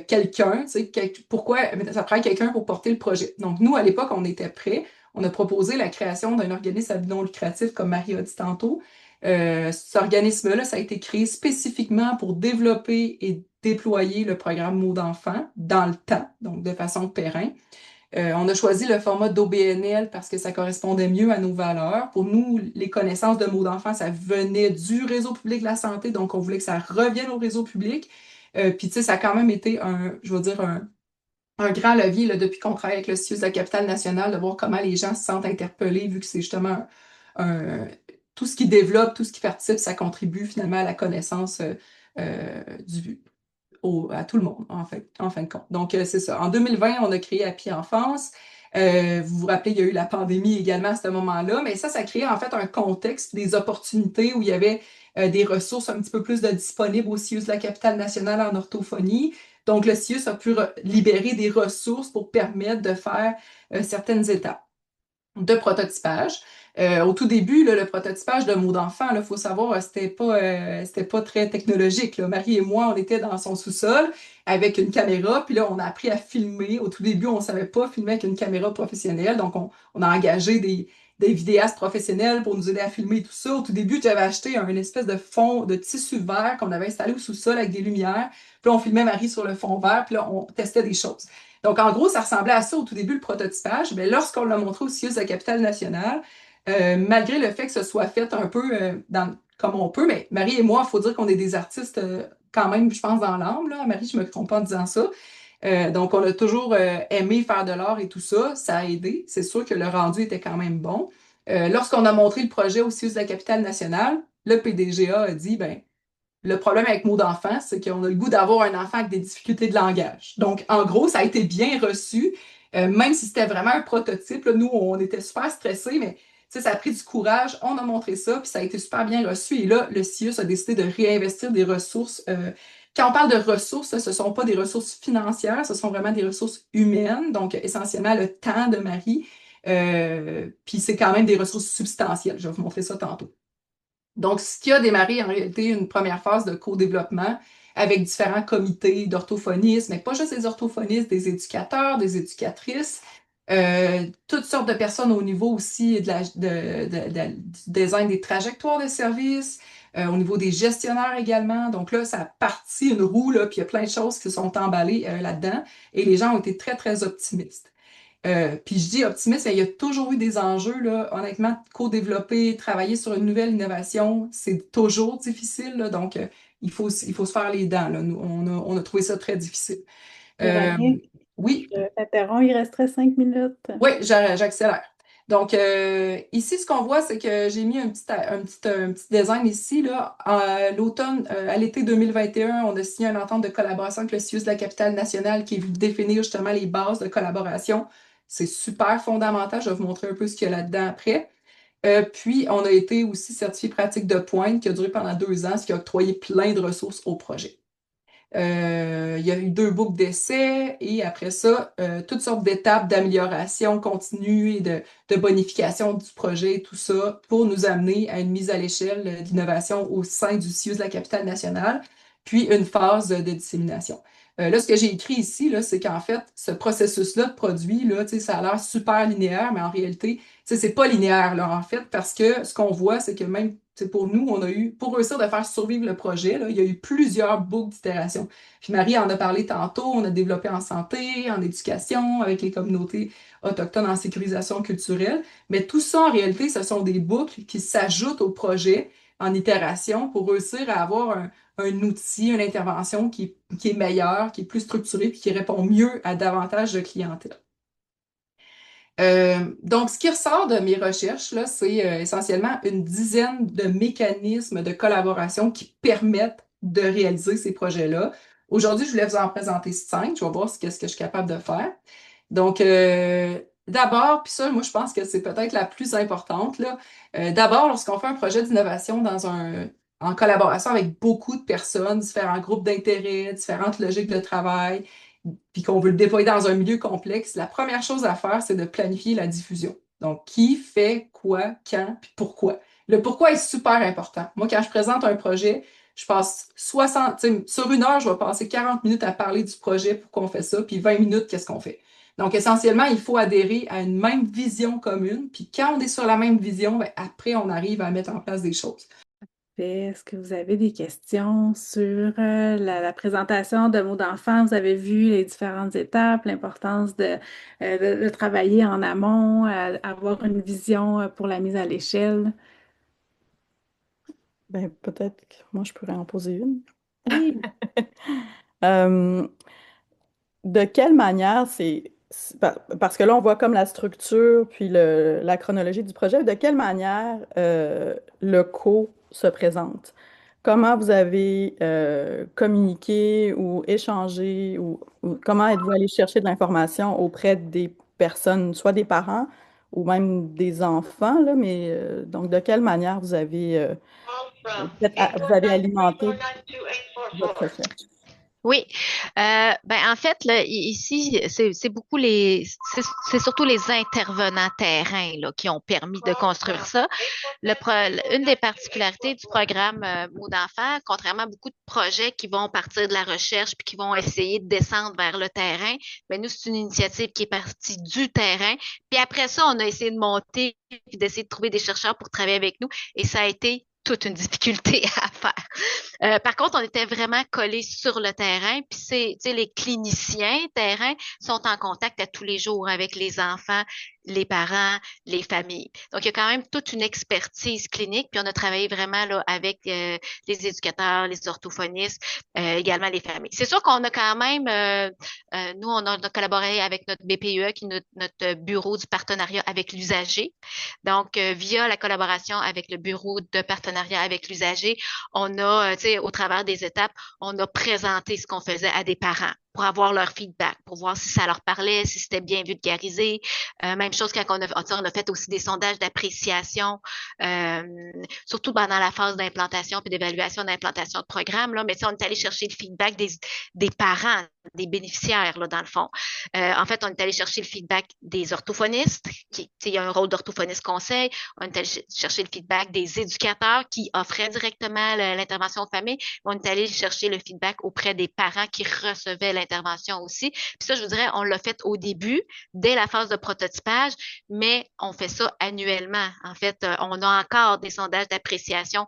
quelqu'un, tu sais, pourquoi ça prend quelqu'un pour porter le projet. Donc, nous, à l'époque, on était prêts. On a proposé la création d'un organisme à but non lucratif, comme Marie a dit tantôt. Cet organisme-là, ça a été créé spécifiquement pour développer et déployer le programme Mots d'enfant dans le temps, donc de façon pérenne. On a choisi le format d'OBNL parce que ça correspondait mieux à nos valeurs. Pour nous, les connaissances de mots d'enfant, ça venait du réseau public de la santé, donc on voulait que ça revienne au réseau public. Puis, tu sais, ça a quand même été je veux dire, un grand levier là, depuis qu'on travaille avec le CIUS de la capitale nationale, de voir comment les gens se sentent interpellés, vu que c'est justement tout ce qui développe, tout ce qui participe, ça contribue finalement à la connaissance à tout le monde, en fin de compte. Donc, c'est ça. En 2020, on a créé Happy Enfance. Vous vous rappelez, il y a eu la pandémie également à ce moment-là, mais ça créé en fait un contexte, des opportunités où il y avait des ressources un petit peu plus disponibles au CIUS de la capitale nationale en orthophonie. Donc, le CIUS a pu libérer des ressources pour permettre de faire certaines étapes de prototypage. Au tout début, là, le prototypage de mots d'enfant, il faut savoir, c'était pas très technologique, là. Marie et moi, on était dans son sous-sol avec une caméra, puis là, on a appris à filmer. Au tout début, on ne savait pas filmer avec une caméra professionnelle, donc on a engagé des vidéastes professionnels pour nous aider à filmer tout ça. Au tout début, j'avais acheté un espèce de fond de tissu vert qu'on avait installé au sous-sol avec des lumières. Puis là, on filmait Marie sur le fond vert, puis là, on testait des choses. Donc, en gros, ça ressemblait à ça au tout début, le prototypage. Mais lorsqu'on l'a montré au CIUS de la capitale nationale, malgré le fait que ce soit fait un peu comme on peut, mais Marie et moi, il faut dire qu'on est des artistes quand même, je pense, dans l'âme, là. Marie, je ne me trompe pas en disant ça. Donc, on a toujours aimé faire de l'art et tout ça. Ça a aidé. C'est sûr que le rendu était quand même bon. Lorsqu'on a montré le projet au CIUS de la capitale nationale, le PDGA a dit, ben, Le problème avec mots d'enfant, c'est qu'on a le goût d'avoir un enfant avec des difficultés de langage. Donc, en gros, ça a été bien reçu, même si c'était vraiment un prototype. Là, nous, on était super stressés, mais ça a pris du courage. On a montré ça, puis ça a été super bien reçu. Et là, le CIUS a décidé de réinvestir des ressources. Quand on parle de ressources, ce ne sont pas des ressources financières, ce sont vraiment des ressources humaines, donc essentiellement le temps de Marie. Puis c'est quand même des ressources substantielles. Je vais vous montrer ça tantôt. Donc, ce qui a démarré en réalité une première phase de co-développement avec différents comités d'orthophonistes, mais pas juste des orthophonistes, des éducateurs, des éducatrices, toutes sortes de personnes au niveau aussi du design des trajectoires de services, au niveau des gestionnaires également. Donc là, ça a parti une roue, là, puis il y a plein de choses qui sont emballées là-dedans et les gens ont été très, très optimistes. Puis je dis optimiste, mais il y a toujours eu des enjeux, là. Honnêtement, co-développer, travailler sur une nouvelle innovation, c'est toujours difficile, là. Donc, il faut se faire les dents, là. Nous, on a trouvé ça très difficile. Véronique, Oui, je t'interromps, il resterait 5 minutes. oui, j'accélère. Donc, ici, ce qu'on voit, c'est que j'ai mis un petit design ici, là. À l'automne, à l'été 2021, on a signé une entente de collaboration avec le CIUS de la capitale nationale qui est venu définir justement les bases de collaboration. C'est super fondamental. Je vais vous montrer un peu ce qu'il y a là-dedans après. Puis, on a été aussi certifié pratique de pointe qui a duré pendant 2 ans, ce qui a octroyé plein de ressources au projet. Il y a eu 2 boucles d'essai et après ça, toutes sortes d'étapes d'amélioration continue et de bonification du projet, tout ça, pour nous amener à une mise à l'échelle d'innovation au sein du CIUS de la capitale nationale, puis une phase de dissémination. Là, ce que j'ai écrit ici, là, c'est qu'en fait, ce processus-là de produit, là, ça a l'air super linéaire, mais en réalité, c'est pas linéaire, là, en fait, parce que ce qu'on voit, c'est que même pour nous, on a eu, pour réussir de faire survivre le projet, là, il y a eu plusieurs boucles d'itération. Puis Marie en a parlé tantôt, on a développé en santé, en éducation, avec les communautés autochtones en sécurisation culturelle. Mais tout ça, en réalité, ce sont des boucles qui s'ajoutent au projet en itération pour réussir à avoir un outil, une intervention qui est meilleure, qui est plus structurée, puis qui répond mieux à davantage de clientèle. Donc, ce qui ressort de mes recherches, là, c'est essentiellement une dizaine de mécanismes de collaboration qui permettent de réaliser ces projets-là. Aujourd'hui, je voulais vous en présenter 5. Je vais voir qu'est-ce que je suis capable de faire. Donc, d'abord, puis ça, moi, je pense que c'est peut-être la plus importante, là. D'abord, lorsqu'on fait un projet d'innovation en collaboration avec beaucoup de personnes, différents groupes d'intérêt, différentes logiques de travail, puis qu'on veut le déployer dans un milieu complexe, la première chose à faire, c'est de planifier la diffusion. Donc, qui fait quoi, quand, puis pourquoi. Le pourquoi est super important. Moi, quand je présente un projet, je passe 60, sur 1 heure, je vais passer 40 minutes à parler du projet, pourquoi on fait ça, puis 20 minutes, qu'est-ce qu'on fait. Donc, essentiellement, il faut adhérer à une même vision commune, puis quand on est sur la même vision, ben, après, on arrive à mettre en place des choses. Est-ce que vous avez des questions sur la présentation de mots d'enfant? Vous avez vu les différentes étapes, l'importance de travailler en amont, avoir une vision pour la mise à l'échelle. Ben, peut-être que moi, je pourrais en poser une. Oui. Euh, de quelle manière parce que là, on voit comme la structure puis la chronologie du projet. De quelle manière le co se présente? Comment vous avez communiqué ou échangé ou comment êtes-vous allé chercher de l'information auprès des personnes, soit des parents ou même des enfants, là, mais donc de quelle manière vous avez, vous avez alimenté votre recherche? Oui, ben en fait là, ici c'est beaucoup c'est surtout les intervenants terrain là qui ont permis de construire ça. Une des particularités du programme Mots d'enfant, contrairement à beaucoup de projets qui vont partir de la recherche puis qui vont essayer de descendre vers le terrain, ben nous c'est une initiative qui est partie du terrain. Puis après ça, on a essayé de monter puis d'essayer de trouver des chercheurs pour travailler avec nous et ça a été toute une difficulté à faire. Par contre, on était vraiment collés sur le terrain, puis les cliniciens terrain sont en contact à tous les jours avec les enfants, les parents, les familles. Donc, il y a quand même toute une expertise clinique, puis on a travaillé vraiment là avec les éducateurs, les orthophonistes, également les familles. C'est sûr qu'on a quand même, nous, on a collaboré avec notre BPE, qui est notre bureau du partenariat avec l'usager. Donc, via la collaboration avec le bureau de partenariat partenariat avec l'usager, on a, tu sais, au travers des étapes, on a présenté ce qu'on faisait à des parents pour avoir leur feedback, pour voir si ça leur parlait, si c'était bien vulgarisé. Même chose quand on a fait aussi des sondages d'appréciation, euh, surtout dans la phase d'implantation puis d'évaluation d'implantation de programme, là, mais on est allé chercher le feedback des parents, des bénéficiaires, là, dans le fond. En fait, on est allé chercher le feedback des orthophonistes, il y a un rôle d'orthophoniste conseil. On est allé chercher le feedback des éducateurs qui offraient directement l'intervention aux familles. On est allé chercher le feedback auprès des parents qui recevaient l'intervention aussi. Puis ça, je vous dirais, on l'a fait au début, dès la phase de prototypage, mais on fait ça annuellement. En fait, on a encore des sondages d'appréciation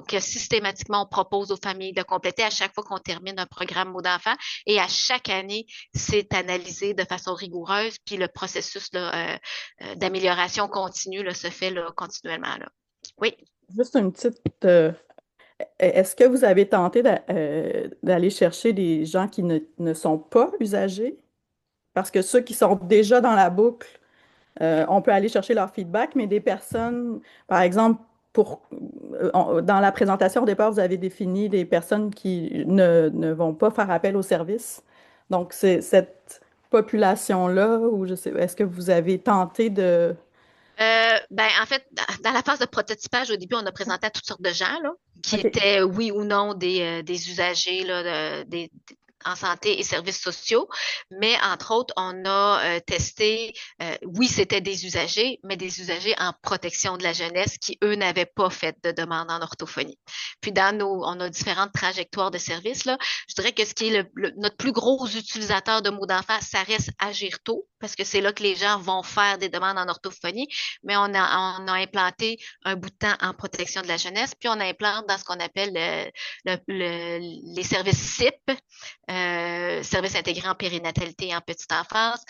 que systématiquement on propose aux familles de compléter à chaque fois qu'on termine un programme mot d'enfant. Et à chaque année, c'est analysé de façon rigoureuse, puis le processus là, d'amélioration continue là, se fait là, continuellement. Là. Oui. Juste une petite... est-ce que vous avez tenté d'aller chercher des gens qui ne sont pas usagers? Parce que ceux qui sont déjà dans la boucle, on peut aller chercher leur feedback, mais des personnes, par exemple, dans la présentation au départ, vous avez défini des personnes qui ne vont pas faire appel au service. Donc, c'est cette population-là, ou je sais, est-ce que vous avez tenté de... Ben, en fait, dans la phase de prototypage, au début, on a présenté à toutes sortes de gens là, qui OK. étaient, oui ou non, des usagers là, en santé et services sociaux. Mais entre autres, on a testé, oui, c'était des usagers, mais des usagers en protection de la jeunesse qui, eux, n'avaient pas fait de demande en orthophonie. Puis on a différentes trajectoires de services là. Je dirais que ce qui est notre plus gros utilisateur de mots d'enfant, ça reste Agirto, parce que c'est là que les gens vont faire des demandes en orthophonie. Mais on a implanté un bout de temps en protection de la jeunesse, puis on implante dans ce qu'on appelle les services CIP, services intégrés en périnatalité et en petite enfance,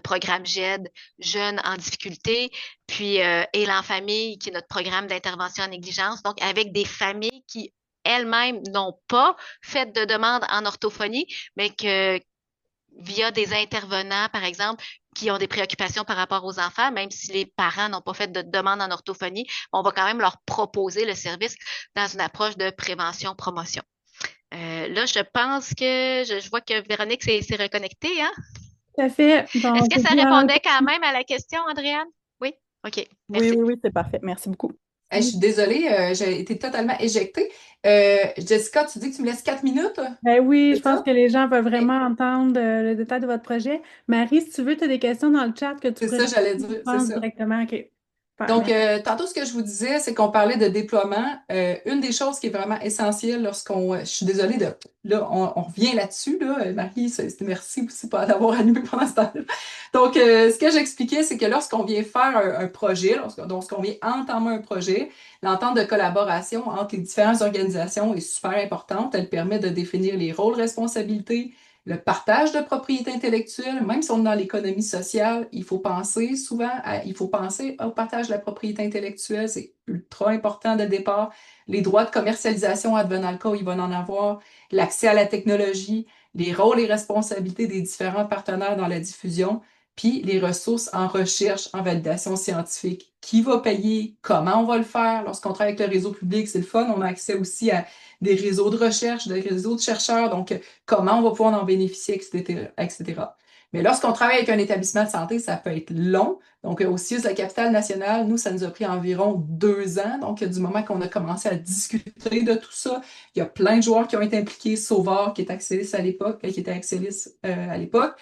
programme GED, jeunes en difficulté, puis Élan Famille, qui est notre programme d'intervention en négligence, donc avec des familles qui elles-mêmes n'ont pas fait de demande en orthophonie, mais que via des intervenants, par exemple, qui ont des préoccupations par rapport aux enfants, même si les parents n'ont pas fait de demande en orthophonie, on va quand même leur proposer le service dans une approche de prévention-promotion. Là, je pense que je vois que Véronique s'est reconnectée, hein? Tout à fait. Est-ce Donc, que ça répondait quand même à la question, Andréane? Oui? OK, Oui, merci. oui, oui, c'est parfait. Merci beaucoup. Je suis désolée, j'ai été totalement éjectée. Jessica, tu dis que tu me laisses 4 minutes? Ben oui, je C'est pense ça? que les gens veulent Ok. vraiment entendre le détail de votre projet. Marie, si tu veux, tu as des questions dans le chat que tu C'est pourrais ça, j'allais répondre, dire, je c'est pense, ça. directement. OK. Super, Donc, merci. tantôt, ce que je vous disais, c'est qu'on parlait de déploiement. Une des choses qui est vraiment essentielle je suis désolée là, on revient là-dessus, là. Marie, merci aussi pour d'avoir animé pendant ce temps-là. Donc, ce que j'expliquais, c'est que lorsqu'on vient faire un projet, lorsqu'on vient entamer un projet, l'entente de collaboration entre les différentes organisations est super importante. Elle permet de définir les rôles, responsabilités, le partage de propriété intellectuelle, même si on est dans l'économie sociale, il faut penser au partage de la propriété intellectuelle, c'est ultra important dès le départ. Les droits de commercialisation advenant le cas où il va en avoir, l'accès à la technologie, les rôles et responsabilités des différents partenaires dans la diffusion, puis les ressources en recherche, en validation scientifique. Qui va payer? Comment on va le faire? Lorsqu'on travaille avec le réseau public, c'est le fun. On a accès aussi à des réseaux de recherche, des réseaux de chercheurs. Donc, comment on va pouvoir en bénéficier, etc., etc. Mais lorsqu'on travaille avec un établissement de santé, ça peut être long. Donc, au CIUS de la capitale nationale, nous, ça nous a pris environ 2 ans. Donc, du moment qu'on a commencé à discuter de tout ça, il y a plein de joueurs qui ont été impliqués. Sauveur, qui était Axelis à l'époque, qui était Axelis à l'époque.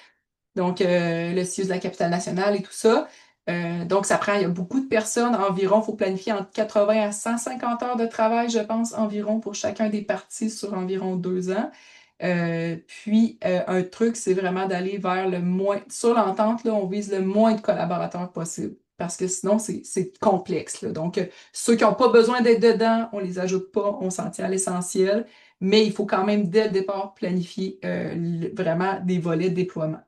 Donc, le CIUS de la capitale nationale et tout ça. Donc, il y a beaucoup de personnes environ. Il faut planifier entre 80 à 150 heures de travail, je pense, environ pour chacun des parties sur environ 2 ans. Un truc, c'est vraiment d'aller vers le moins. Sur l'entente, là, on vise le moins de collaborateurs possible. Parce que sinon, c'est complexe, là. Donc, ceux qui n'ont pas besoin d'être dedans, on les ajoute pas, on s'en tient à l'essentiel. Mais il faut quand même, dès le départ, planifier vraiment des volets de déploiement.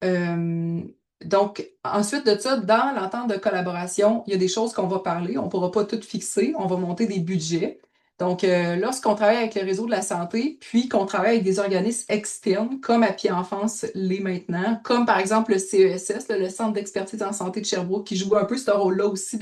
Euh, donc, ensuite de ça, dans l'entente de collaboration, il y a des choses qu'on va parler. On ne pourra pas tout fixer. On va monter des budgets. Donc, lorsqu'on travaille avec le réseau de la santé, puis qu'on travaille avec des organismes externes, comme Appui Enfance l'est maintenant, comme par exemple le CESS, le Centre d'expertise en santé de Sherbrooke, qui joue un peu ce rôle-là aussi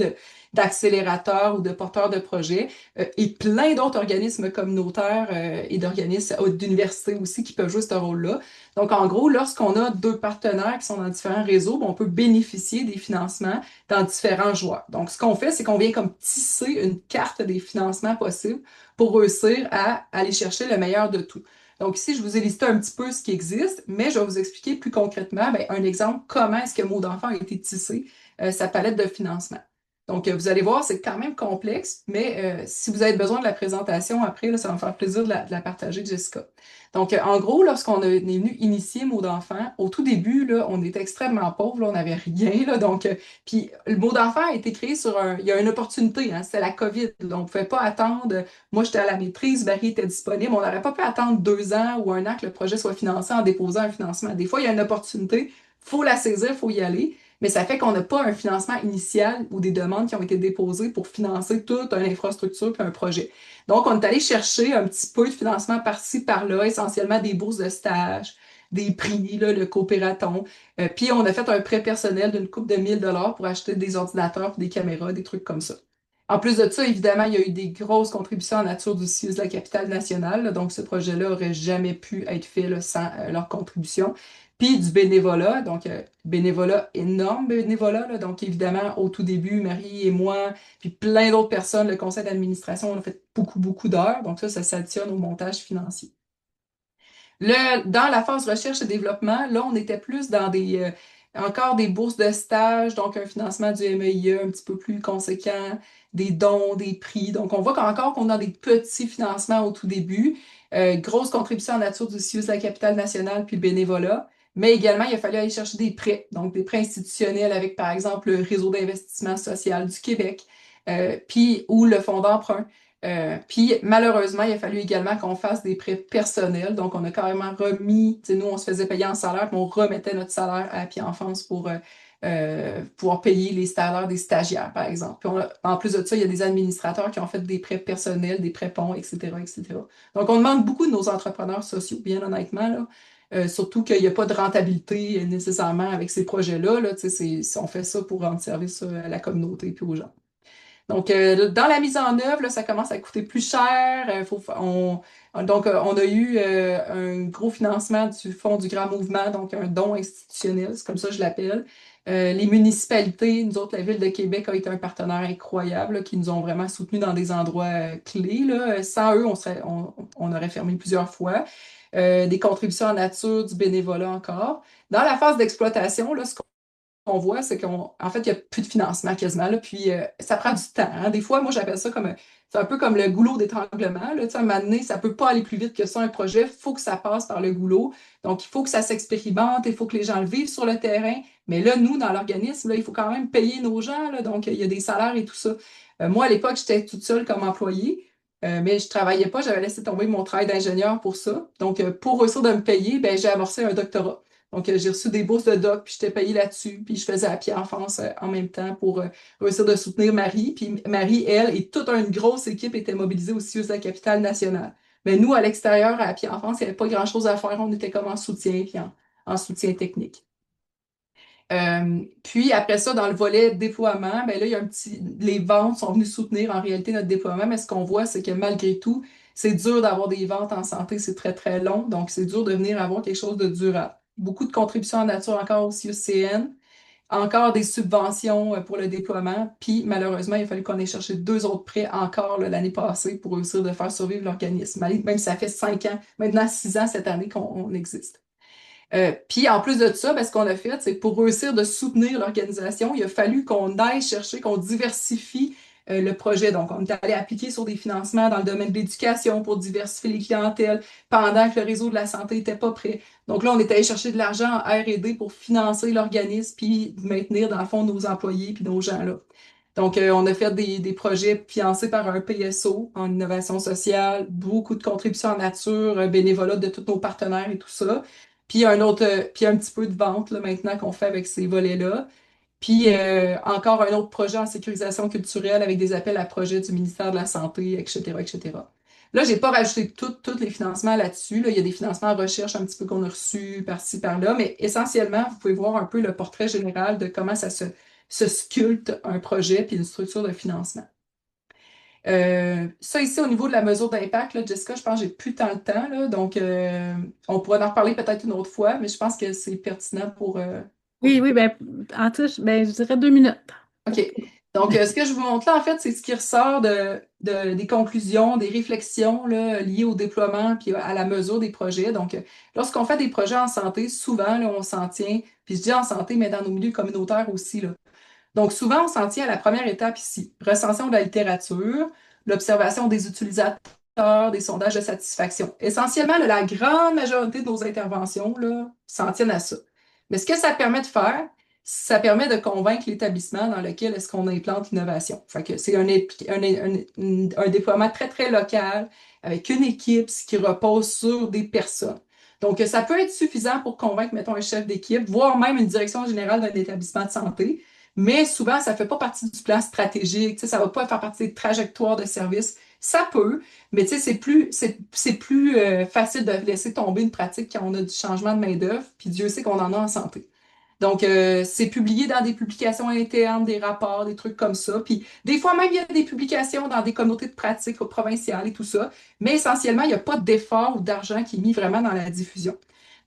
d'accélérateurs ou de porteurs de projets, et plein d'autres organismes communautaires et d'organismes d'universités aussi qui peuvent jouer ce rôle-là. Donc, en gros, lorsqu'on a deux partenaires qui sont dans différents réseaux, ben, on peut bénéficier des financements dans différents joueurs. Donc, ce qu'on fait, c'est qu'on vient comme tisser une carte des financements possibles pour réussir à aller chercher le meilleur de tout. Donc ici, je vous ai listé un petit peu ce qui existe, mais je vais vous expliquer plus concrètement, ben, un exemple, comment est-ce que Mots d'enfant a été tissé, sa palette de financement. Donc, vous allez voir, c'est quand même complexe, mais si vous avez besoin de la présentation après, là, ça va me faire plaisir de la partager, Jessica. Donc, en gros, lorsqu'on est venu initier Mots d'enfant, au tout début, là, on était extrêmement pauvres, là, on n'avait rien, là, donc, puis le Mot d'enfant a été créé sur il y a une opportunité, hein, c'était la COVID, là, on ne pouvait pas attendre, moi j'étais à la maîtrise, Barry était disponible, on n'aurait pas pu attendre 2 ans ou 1 an que le projet soit financé en déposant un financement. Des fois, il y a une opportunité, il faut la saisir, il faut y aller. Mais ça fait qu'on n'a pas un financement initial ou des demandes qui ont été déposées pour financer toute une infrastructure puis un projet. Donc, on est allé chercher un petit peu de financement par-ci, par-là, essentiellement des bourses de stage, des prix, là, le coopératon. Puis, on a fait un prêt personnel d'une coupe de 1 000 $ pour acheter des ordinateurs, des caméras, des trucs comme ça. En plus de ça, évidemment, il y a eu des grosses contributions en nature du CIUS de la capitale nationale. Là. Donc, ce projet-là aurait jamais pu être fait là, sans leur contribution. Puis du bénévolat, donc bénévolat, énorme bénévolat. Là. Donc, évidemment, au tout début, Marie et moi, puis plein d'autres personnes, le conseil d'administration, on a fait beaucoup, beaucoup d'heures. Donc, ça s'additionne au montage financier. Dans la phase recherche et développement, là, on était plus dans encore des bourses de stage, donc un financement du MEIE un petit peu plus conséquent, des dons, des prix. Donc, on voit qu'encore qu'on a des petits financements au tout début, grosse contribution en nature du CIUS de la capitale nationale, puis le bénévolat. Mais également, il a fallu aller chercher des prêts, donc des prêts institutionnels avec, par exemple, le Réseau d'investissement social du Québec, puis ou le Fonds d'emprunt. Puis malheureusement, il a fallu également qu'on fasse des prêts personnels. Donc, on a carrément remis, tu sais, nous, on se faisait payer en salaire, mais on remettait notre salaire à Appui Enfance pour pouvoir payer les salaires des stagiaires, par exemple. Puis en plus de ça, il y a des administrateurs qui ont fait des prêts personnels, des prêts ponts, etc., etc. Donc, on demande beaucoup de nos entrepreneurs sociaux, bien honnêtement, là. Surtout qu'il n'y a pas de rentabilité nécessairement avec ces projets-là. Là, tu sais, on fait ça pour rendre service à la communauté et aux gens. Donc, dans la mise en œuvre, là, ça commence à coûter plus cher. On a eu un gros financement du Fonds du Grand Mouvement, donc un don institutionnel, c'est comme ça que je l'appelle. Les municipalités, nous autres, la Ville de Québec a été un partenaire incroyable, là, qui nous ont vraiment soutenus dans des endroits clés. Là. Sans eux, on aurait fermé plusieurs fois. Des contributions en nature, du bénévolat encore. Dans la phase d'exploitation, là, ce qu'on voit, c'est qu'en fait, il n'y a plus de financement quasiment, là, puis ça prend du temps. Hein. Des fois, moi, j'appelle ça comme, c'est un peu comme le goulot d'étranglement. Là, tu sais, à un moment donné, ça ne peut pas aller plus vite que ça, un projet. Il faut que ça passe par le goulot. Donc, il faut que ça s'expérimente, il faut que les gens le vivent sur le terrain. Mais là, nous, dans l'organisme, là, il faut quand même payer nos gens. Là, donc, il y a des salaires et tout ça. Moi, à l'époque, j'étais toute seule comme employée. Mais je ne travaillais pas, j'avais laissé tomber mon travail d'ingénieur pour ça. Donc, pour réussir de me payer, ben, j'ai amorcé un doctorat. Donc, j'ai reçu des bourses de doc, puis j'étais payée là-dessus, puis je faisais Appui Enfance en même temps pour réussir de soutenir Marie. Puis Marie, elle, et toute une grosse équipe était mobilisée au CIUS de la capitale nationale. Mais nous, à l'extérieur, à Appui Enfance, il n'y avait pas grand-chose à faire. On était comme en soutien, puis en soutien technique. Puis après ça, dans le volet déploiement, ben là, il y a les ventes sont venues soutenir en réalité notre déploiement, mais ce qu'on voit, c'est que malgré tout, c'est dur d'avoir des ventes en santé, c'est très, très long, donc c'est dur de venir avoir quelque chose de durable. Beaucoup de contributions en nature encore aussi au CN, encore des subventions pour le déploiement, puis malheureusement, il a fallu qu'on ait cherché 2 autres prêts encore là, l'année passée pour réussir de faire survivre l'organisme, même si ça fait 5 ans, maintenant 6 ans cette année qu'on existe. Puis en plus de ça, ben, ce qu'on a fait, c'est pour réussir de soutenir l'organisation, il a fallu qu'on aille chercher, qu'on diversifie le projet. Donc, on est allé appliquer sur des financements dans le domaine de l'éducation pour diversifier les clientèles pendant que le réseau de la santé n'était pas prêt. Donc là, on est allé chercher de l'argent en R&D pour financer l'organisme puis maintenir, dans le fond, nos employés puis nos gens là. Donc, on a fait des projets financés par un PSO en innovation sociale, beaucoup de contributions en nature, bénévolat de tous nos partenaires et tout ça. Puis puis un petit peu de vente là, maintenant qu'on fait avec ces volets-là. Puis encore un autre projet en sécurisation culturelle avec des appels à projets du ministère de la Santé, etc., etc. Là, j'ai pas rajouté tous les financements là-dessus. Là. Il y a des financements en recherche un petit peu qu'on a reçus par-ci, par-là, mais essentiellement, vous pouvez voir un peu le portrait général de comment se sculpte un projet puis une structure de financement. Ça ici, au niveau de la mesure d'impact, là, Jessica, je pense que j'ai plus tant le temps, là, donc on pourra en reparler peut-être une autre fois, mais je pense que c'est pertinent pour Oui, toi. oui, ben, en tout, ben, je dirais 2 minutes. OK. Donc, ce que je vous montre là, en fait, c'est ce qui ressort des conclusions, des réflexions là, liées au déploiement puis à la mesure des projets. Donc, lorsqu'on fait des projets en santé, souvent, là, on s'en tient, puis je dis en santé, mais dans nos milieux communautaires aussi, là. Donc, souvent, on s'en tient à la première étape ici, recension de la littérature, l'observation des utilisateurs, des sondages de satisfaction. Essentiellement, là, la grande majorité de nos interventions là, s'en tiennent à ça. Mais ce que ça permet de faire, ça permet de convaincre l'établissement dans lequel est-ce qu'on implante l'innovation. Fait que c'est un déploiement très, très local, avec une équipe qui repose sur des personnes. Donc, ça peut être suffisant pour convaincre, mettons, un chef d'équipe, voire même une direction générale d'un établissement de santé, mais souvent, ça ne fait pas partie du plan stratégique, tu sais, ça ne va pas faire partie des trajectoires de service. Ça peut, mais tu sais, c'est plus facile de laisser tomber une pratique quand on a du changement de main-d'œuvre, puis Dieu sait qu'on en a en santé. Donc, c'est publié dans des publications internes, des rapports, des trucs comme ça. Puis, des fois même, il y a des publications dans des communautés de pratique provinciales et tout ça. Mais essentiellement, il n'y a pas d'effort ou d'argent qui est mis vraiment dans la diffusion.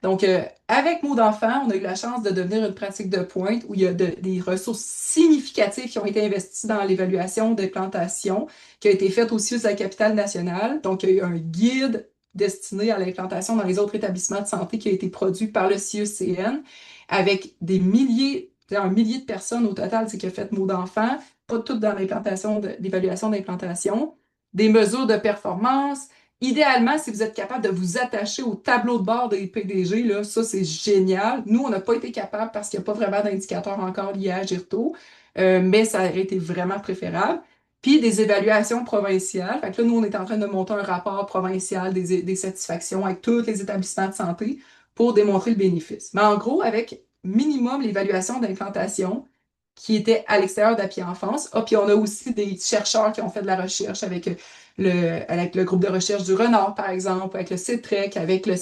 Donc, avec Mots d'enfant, on a eu la chance de devenir une pratique de pointe où il y a des ressources significatives qui ont été investies dans l'évaluation des plantations, qui a été faite aussi à la capitale nationale. Donc, il y a eu un guide destiné à l'implantation dans les autres établissements de santé qui a été produit par le CIUCN avec des milliers, un millier de personnes au total, c'est qui a fait Mots d'enfant, pas toutes dans l'évaluation d'implantation, des mesures de performance. Idéalement, si vous êtes capable de vous attacher au tableau de bord des PDG, là, ça c'est génial. Nous, on n'a pas été capable parce qu'il n'y a pas vraiment d'indicateurs encore liés à Girto, mais ça aurait été vraiment préférable. Puis des évaluations provinciales. Fait que là, nous, on est en train de monter un rapport provincial des satisfactions avec tous les établissements de santé pour démontrer le bénéfice. Mais en gros, avec minimum l'évaluation d'implantation qui était à l'extérieur d'Appui Enfance. Ah, puis on a aussi des chercheurs qui ont fait de la recherche avec le groupe de recherche du Renard, par exemple, avec le CITREC, avec le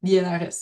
l'INRS.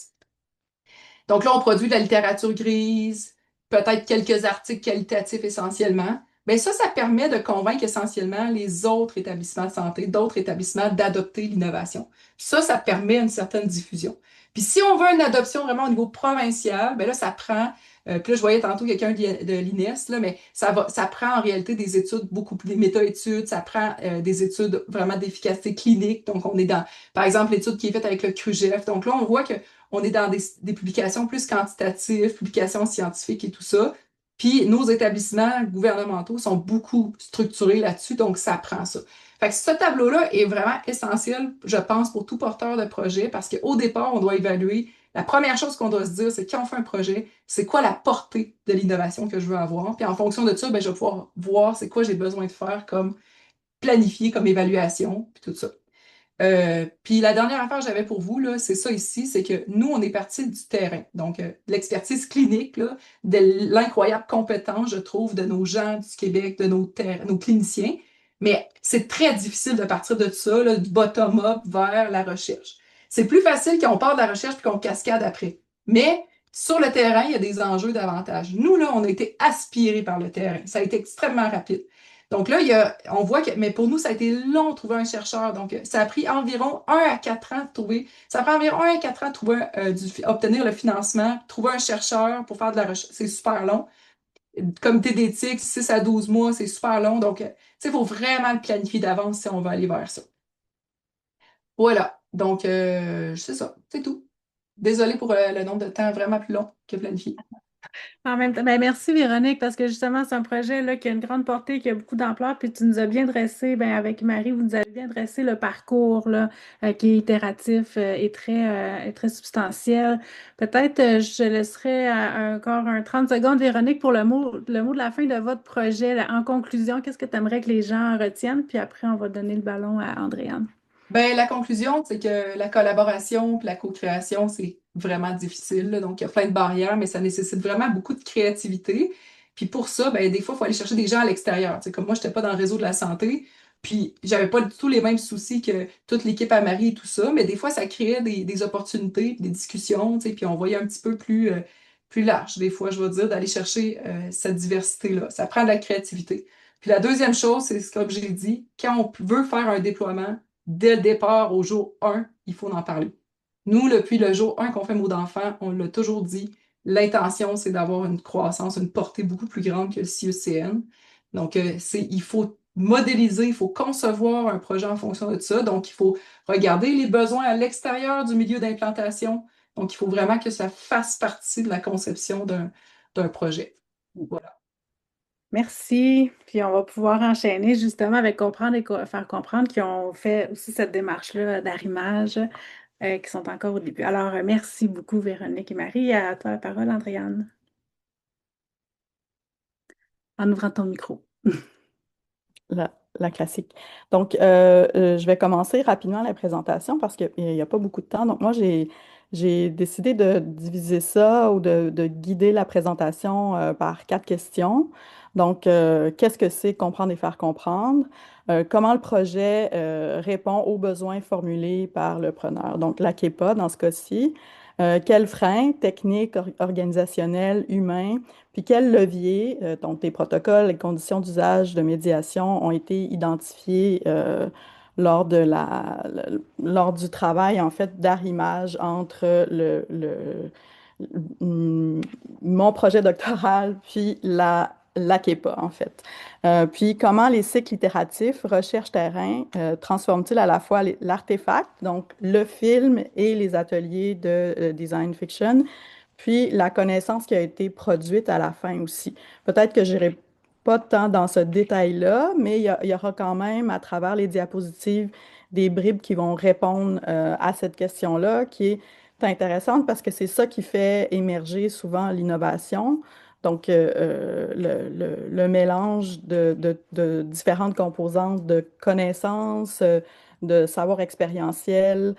Donc là, on produit de la littérature grise, peut-être quelques articles qualitatifs essentiellement. Bien, ça permet de convaincre essentiellement les autres établissements de santé, d'autres établissements d'adopter l'innovation. Ça permet une certaine diffusion. Puis si on veut une adoption vraiment au niveau provincial, bien là, ça prend, puis là, je voyais tantôt quelqu'un de l'INES, là, mais ça prend en réalité des études, beaucoup plus des méta-études, ça prend des études vraiment d'efficacité clinique. Donc, on est dans, par exemple, l'étude qui est faite avec le CRUGEF. Donc là, on voit que on est dans des publications plus quantitatives, publications scientifiques et tout ça. Puis nos établissements gouvernementaux sont beaucoup structurés là-dessus, donc ça prend ça. Fait que ce tableau-là est vraiment essentiel, je pense, pour tout porteur de projet, parce qu'au départ, on doit évaluer. La première chose qu'on doit se dire, c'est quand on fait un projet, c'est quoi la portée de l'innovation que je veux avoir. Puis en fonction de ça, ben, je vais pouvoir voir c'est quoi j'ai besoin de faire comme planifier, comme évaluation, puis tout ça. Puis la dernière affaire que j'avais pour vous, là, c'est ça ici, c'est que nous, on est parti du terrain. Donc, de l'expertise clinique, là, de l'incroyable compétence, je trouve, de nos gens du Québec, de nos cliniciens. Mais c'est très difficile de partir de ça, là, du bottom-up vers la recherche. C'est plus facile quand on part de la recherche puis qu'on cascade après. Mais sur le terrain, il y a des enjeux davantage. Nous, là, on a été aspirés par le terrain. Ça a été extrêmement rapide. Donc là, on voit que, mais pour nous, ça a été long de trouver un chercheur. Donc, ça a pris environ 1 à 4 ans de trouver, ça prend environ 1 à 4 ans de trouver, obtenir le financement, trouver un chercheur pour faire de la recherche. C'est super long. Comité d'éthique, 6 à 12 mois, c'est super long. Donc, tu sais, il faut vraiment le planifier d'avance si on veut aller vers ça. Voilà. Donc, c'est ça. C'est tout. Désolée pour le nombre de temps vraiment plus long que planifié. En même temps, ben merci Véronique, parce que justement, c'est un projet là, qui a une grande portée, qui a beaucoup d'ampleur, puis tu nous as bien dressé, ben, avec Marie, vous nous avez bien dressé le parcours là, qui est itératif et très substantiel. Peut-être je te laisserai encore 30 secondes, Véronique, pour le mot de la fin de votre projet. Là. En conclusion, qu'est-ce que tu aimerais que les gens retiennent? Puis après, on va donner le ballon à Andréane. Ben, la conclusion, c'est que la collaboration puis la co-création, c'est vraiment difficile, là. Donc, il y a plein de barrières, mais ça nécessite vraiment beaucoup de créativité. Puis pour ça, ben, des fois, il faut aller chercher des gens à l'extérieur. Tu sais, comme moi, je n'étais pas dans le réseau de la santé, puis j'avais pas du tout les mêmes soucis que toute l'équipe à Marie et tout ça, mais des fois, ça créait des opportunités, puis des discussions, tu sais, puis on voyait un petit peu plus plus large, des fois, je vais dire, d'aller chercher cette diversité-là. Ça prend de la créativité. Puis la deuxième chose, c'est comme j'ai dit, quand on veut faire un déploiement, dès le départ, au jour 1, il faut en parler. Nous, depuis le jour 1 qu'on fait Mots d'enfant, on l'a toujours dit, l'intention, c'est d'avoir une croissance, une portée beaucoup plus grande que le CECN. Donc, il faut modéliser, il faut concevoir un projet en fonction de ça. Donc, il faut regarder les besoins à l'extérieur du milieu d'implantation. Donc, il faut vraiment que ça fasse partie de la conception d'un projet. Voilà. Merci. Puis on va pouvoir enchaîner justement avec comprendre et faire comprendre qu'ils ont fait aussi cette démarche-là d'arrimage, qui sont encore au début. Alors, merci beaucoup, Véronique et Marie. À toi la parole, Andréane, en ouvrant ton micro. La classique. Donc, je vais commencer rapidement la présentation parce qu'il n'y a pas beaucoup de temps. Donc, moi, j'ai décidé de diviser ça ou de guider la présentation par 4 questions. Donc, qu'est-ce que c'est comprendre et faire comprendre? Comment le projet répond aux besoins formulés par le preneur? Donc, la KEPA dans ce cas-ci. Quels freins techniques, organisationnels, humains, puis quels leviers, donc des protocoles, les conditions d'usage de médiation ont été identifiés lors du travail, en fait, d'arrimage entre mm, mon projet doctoral puis la KEPA, en fait. Puis comment les cycles itératifs, recherche-terrain, transforment-ils à la fois l'artefact, donc le film et les ateliers de design fiction, puis la connaissance qui a été produite à la fin aussi. Peut-être que je n'irai pas tant dans ce détail-là, mais il y aura quand même, à travers les diapositives, des bribes qui vont répondre à cette question-là, qui est intéressante parce que c'est ça qui fait émerger souvent l'innovation. Donc, le mélange de différentes composantes de connaissances, de savoir expérientiel,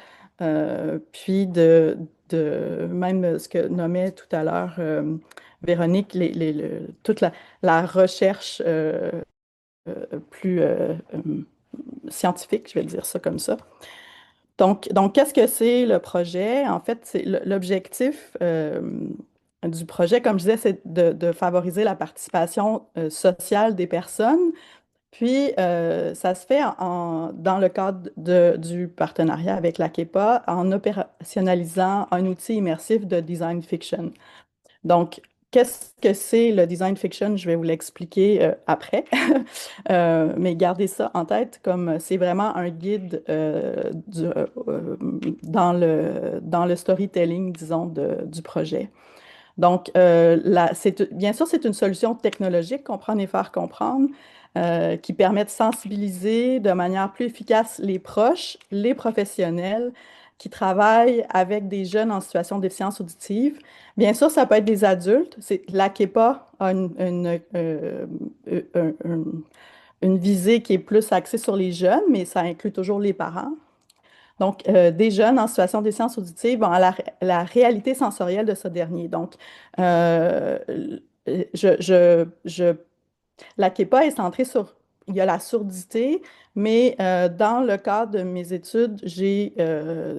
puis même ce que nommait tout à l'heure Véronique, toute la recherche plus scientifique, je vais dire ça comme ça. Donc qu'est-ce que c'est le projet? En fait, c'est l'objectif du projet, comme je disais, c'est de favoriser la participation sociale des personnes. Puis, ça se fait dans le cadre du partenariat avec la KEPA en opérationnalisant un outil immersif de design fiction. Donc, qu'est-ce que c'est le design fiction? Je vais vous l'expliquer après. Mais gardez ça en tête comme c'est vraiment un guide dans le storytelling, disons, du projet. Donc, bien sûr, c'est une solution technologique, comprendre et faire comprendre, qui permet de sensibiliser de manière plus efficace les proches, les professionnels qui travaillent avec des jeunes en situation de déficience auditive. Bien sûr, ça peut être des adultes. La KEPA a une visée qui est plus axée sur les jeunes, mais ça inclut toujours les parents. Donc, des jeunes en situation de déficience auditive ont la réalité sensorielle de ce dernier. Donc, euh, je, je, je- la KEPA est centrée sur, il y a la surdité, mais dans le cadre de mes études, j'ai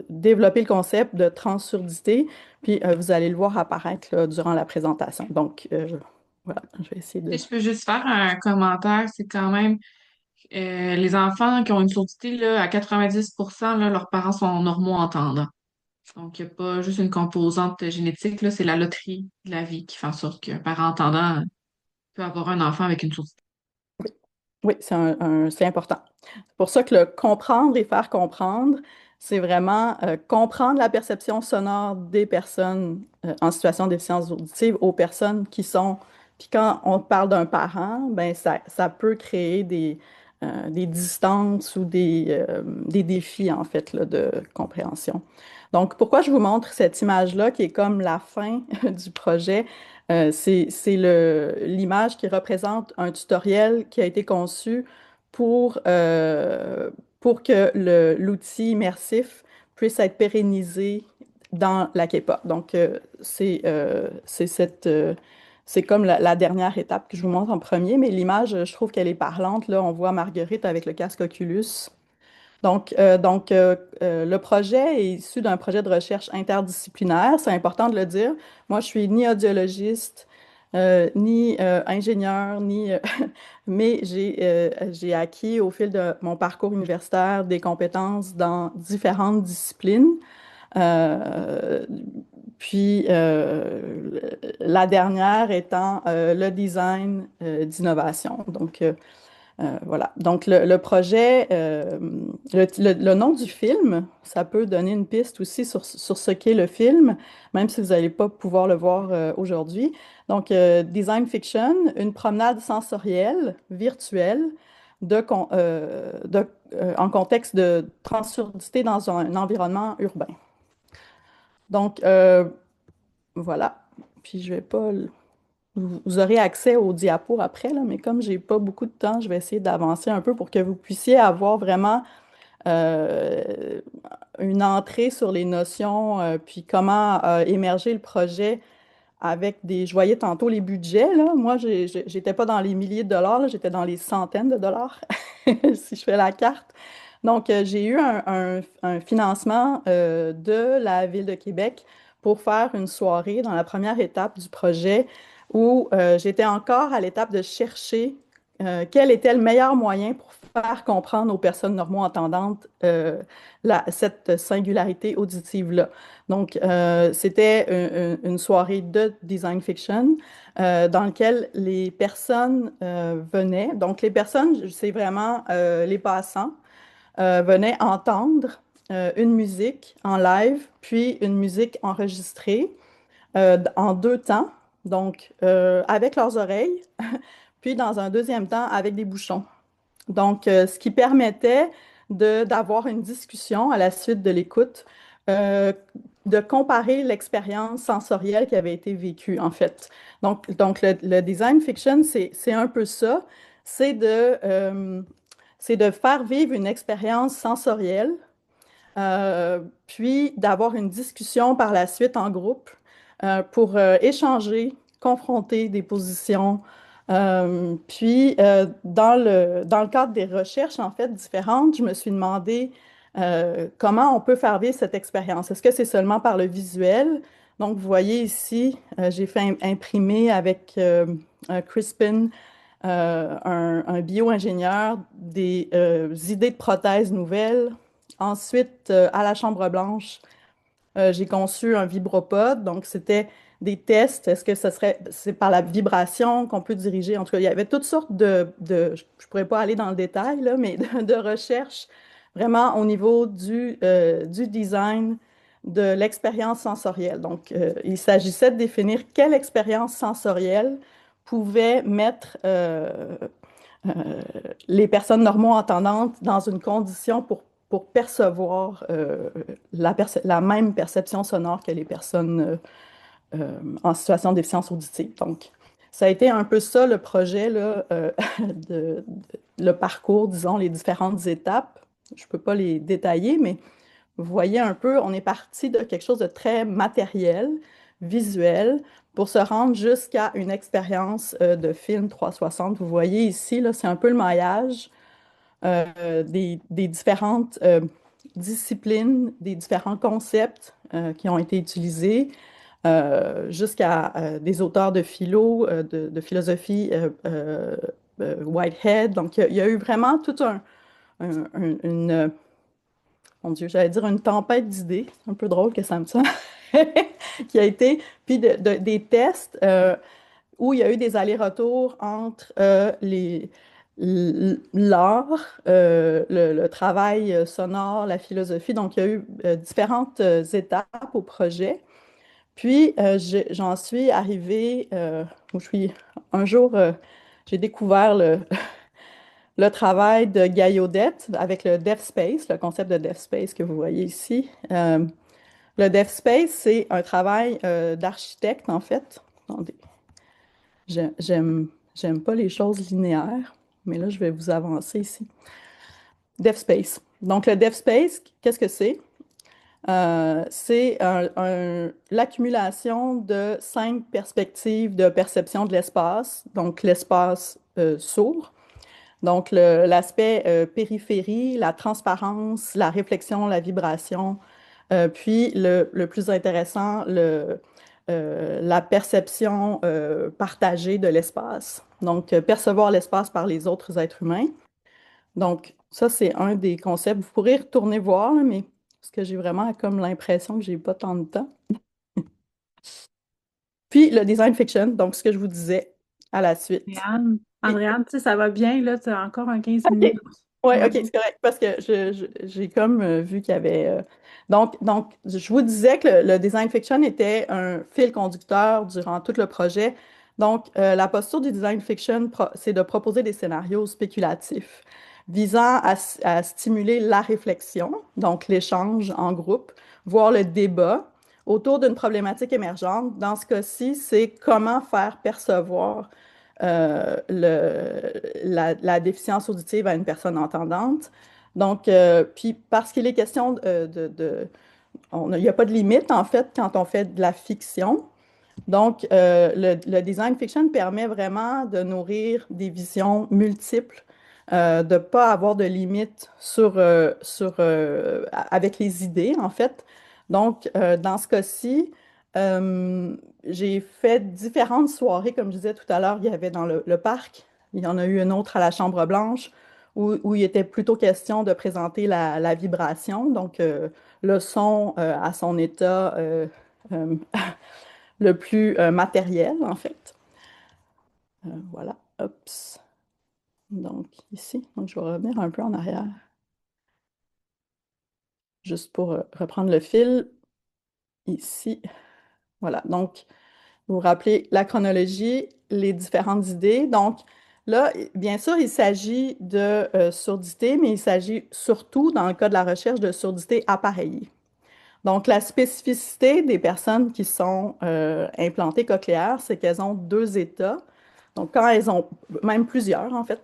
développé le concept de transsurdité, puis vous allez le voir apparaître là, durant la présentation. Donc, voilà, je vais essayer de... Si je peux juste faire un commentaire, c'est quand même les enfants qui ont une surdité, là, à 90%, là, leurs parents sont normaux entendants. Donc, il n'y a pas juste une composante génétique, là, c'est la loterie de la vie qui fait en sorte qu'un parent entendant peut avoir un enfant avec une surdité. Oui, c'est important. C'est pour ça que le comprendre et faire comprendre, c'est vraiment comprendre la perception sonore des personnes en situation de déficience auditive aux personnes qui sont. Puis quand on parle d'un parent, ben ça peut créer des distances ou des défis, en fait, là, de compréhension. Donc, pourquoi je vous montre cette image-là qui est comme la fin du projet? C'est l'image qui représente un tutoriel qui a été conçu pour que l'outil immersif puisse être pérennisé dans la KEPA. Donc, c'est comme la dernière étape que je vous montre en premier, mais l'image, je trouve qu'elle est parlante. Là, on voit Marguerite avec le casque Oculus. Le projet est issu d'un projet de recherche interdisciplinaire, c'est important de le dire. Moi, je suis ni audiologiste, ni ingénieur, ni, mais j'ai acquis au fil de mon parcours universitaire des compétences dans différentes disciplines. Euh, la dernière étant le design d'innovation. Voilà. Donc, le projet, le nom du film, ça peut donner une piste aussi sur ce qu'est le film, même si vous n'allez pas pouvoir le voir aujourd'hui. Design Fiction, une promenade sensorielle, virtuelle, en contexte de transsurdité dans un environnement urbain. Donc, voilà. Puis, je vais pas... Vous aurez accès aux diapos après, là, mais comme j'ai pas beaucoup de temps, je vais essayer d'avancer un peu pour que vous puissiez avoir vraiment euh, une entrée sur les notions, puis comment émerger le projet avec des... Je voyais tantôt les budgets, là. Moi, j'étais pas dans les milliers de dollars, là, j'étais dans les centaines de dollars, si je fais la carte. J'ai eu un financement de la Ville de Québec pour faire une soirée dans la première étape du projet où j'étais encore à l'étape de chercher quel était le meilleur moyen pour faire comprendre aux personnes normo-entendantes cette singularité auditive-là. C'était une soirée de design fiction dans laquelle les personnes venaient. Donc, les personnes, c'est vraiment les passants venaient entendre une musique en live, puis une musique enregistrée en deux temps, avec leurs oreilles, puis dans un deuxième temps avec des bouchons. Ce qui permettait d'avoir une discussion à la suite de l'écoute, euh, de comparer l'expérience sensorielle qui avait été vécue, en fait. Le design fiction, c'est un peu ça, c'est c'est de faire vivre une expérience sensorielle, puis d'avoir une discussion par la suite en groupe pour échanger, confronter des positions. Dans le cadre des recherches, en fait, différentes, je me suis demandé comment on peut faire vivre cette expérience. Est-ce que c'est seulement par le visuel? Donc, vous voyez ici, j'ai fait imprimer avec Crispin, un bio-ingénieur, des idées de prothèses nouvelles. Ensuite, à la Chambre Blanche, j'ai conçu un vibropode. Donc, c'était des tests. Est-ce que c'est par la vibration qu'on peut diriger? En tout cas, il y avait toutes sortes je ne pourrais pas aller dans le détail, là, mais de recherche vraiment au niveau du design, de l'expérience sensorielle. Il s'agissait de définir quelle expérience sensorielle pouvait mettre euh, les personnes normo-entendantes dans une condition pour percevoir la même perception sonore que les personnes en situation de déficience auditive. Donc, ça a été un peu ça le projet, là, le parcours, disons, les différentes étapes. Je ne peux pas les détailler, mais vous voyez un peu, on est parti de quelque chose de très matériel, visuel, pour se rendre jusqu'à une expérience de film 360. Vous voyez ici, là, c'est un peu le maillage des différentes disciplines, des différents concepts qui ont été utilisés, jusqu'à des auteurs de philo, de philosophie, Whitehead. Il y a eu vraiment tout une, mon Dieu, j'allais dire une tempête d'idées. C'est un peu drôle que ça me semble. Qui a été, puis des tests où il y a eu des allers-retours entre l'art, le travail sonore, la philosophie. Donc, il y a eu différentes étapes au projet. Puis, j'en suis arrivée, où je suis, un jour, j'ai découvert le travail de Guyaudet avec le DevSpace, le concept de DevSpace que vous voyez ici. Le DevSpace, c'est un travail d'architecte, en fait. Attendez. J'aime pas les choses linéaires, mais là, je vais vous avancer ici. DevSpace. Donc, le DevSpace, qu'est-ce que c'est? C'est l'accumulation de 5 perspectives de perception de l'espace, donc l'espace sourd, Donc, l'aspect périphérie, la transparence, la réflexion, la vibration, puis le plus intéressant, la perception partagée de l'espace. Donc, percevoir l'espace par les autres êtres humains. Donc, ça, c'est un des concepts. Vous pourrez retourner voir, là, mais parce que j'ai vraiment comme l'impression que j'ai pas tant de temps. Puis, le design fiction, donc ce que je vous disais à la suite. Andréane, Oui. Andréane, tu sais, ça va bien, là, tu as encore un 15 minutes. OK. Oui, Ouais. OK, c'est correct, parce que j'ai comme vu qu'il y avait... donc, je vous disais que le design fiction était un fil conducteur durant tout le projet. Donc, la posture du design fiction, c'est de proposer des scénarios spéculatifs visant à stimuler la réflexion, donc l'échange en groupe, voire le débat autour d'une problématique émergente. Dans ce cas-ci, c'est comment faire percevoir la déficience auditive à une personne entendante. Donc, puis parce qu'il est question il n'y a pas de limite, en fait, quand on fait de la fiction. Donc, le design fiction permet vraiment de nourrir des visions multiples, de ne pas avoir de limite avec les idées, en fait. Donc, dans ce cas-ci, j'ai fait différentes soirées, comme je disais tout à l'heure, il y avait dans le parc, il y en a eu une autre à la Chambre Blanche, où il était plutôt question de présenter la vibration, donc le son à son état euh, le plus matériel, en fait. Voilà, Oups. Donc, ici, donc, je vais revenir un peu en arrière, juste pour reprendre le fil. Ici, voilà. Donc, vous vous rappelez la chronologie, les différentes idées. Donc, là, bien sûr, il s'agit de surdité, mais il s'agit surtout, dans le cas de la recherche, de surdité appareillée. Donc, la spécificité des personnes qui sont implantées cochléaires, c'est qu'elles ont deux états. Donc, quand elles ont, même plusieurs en fait,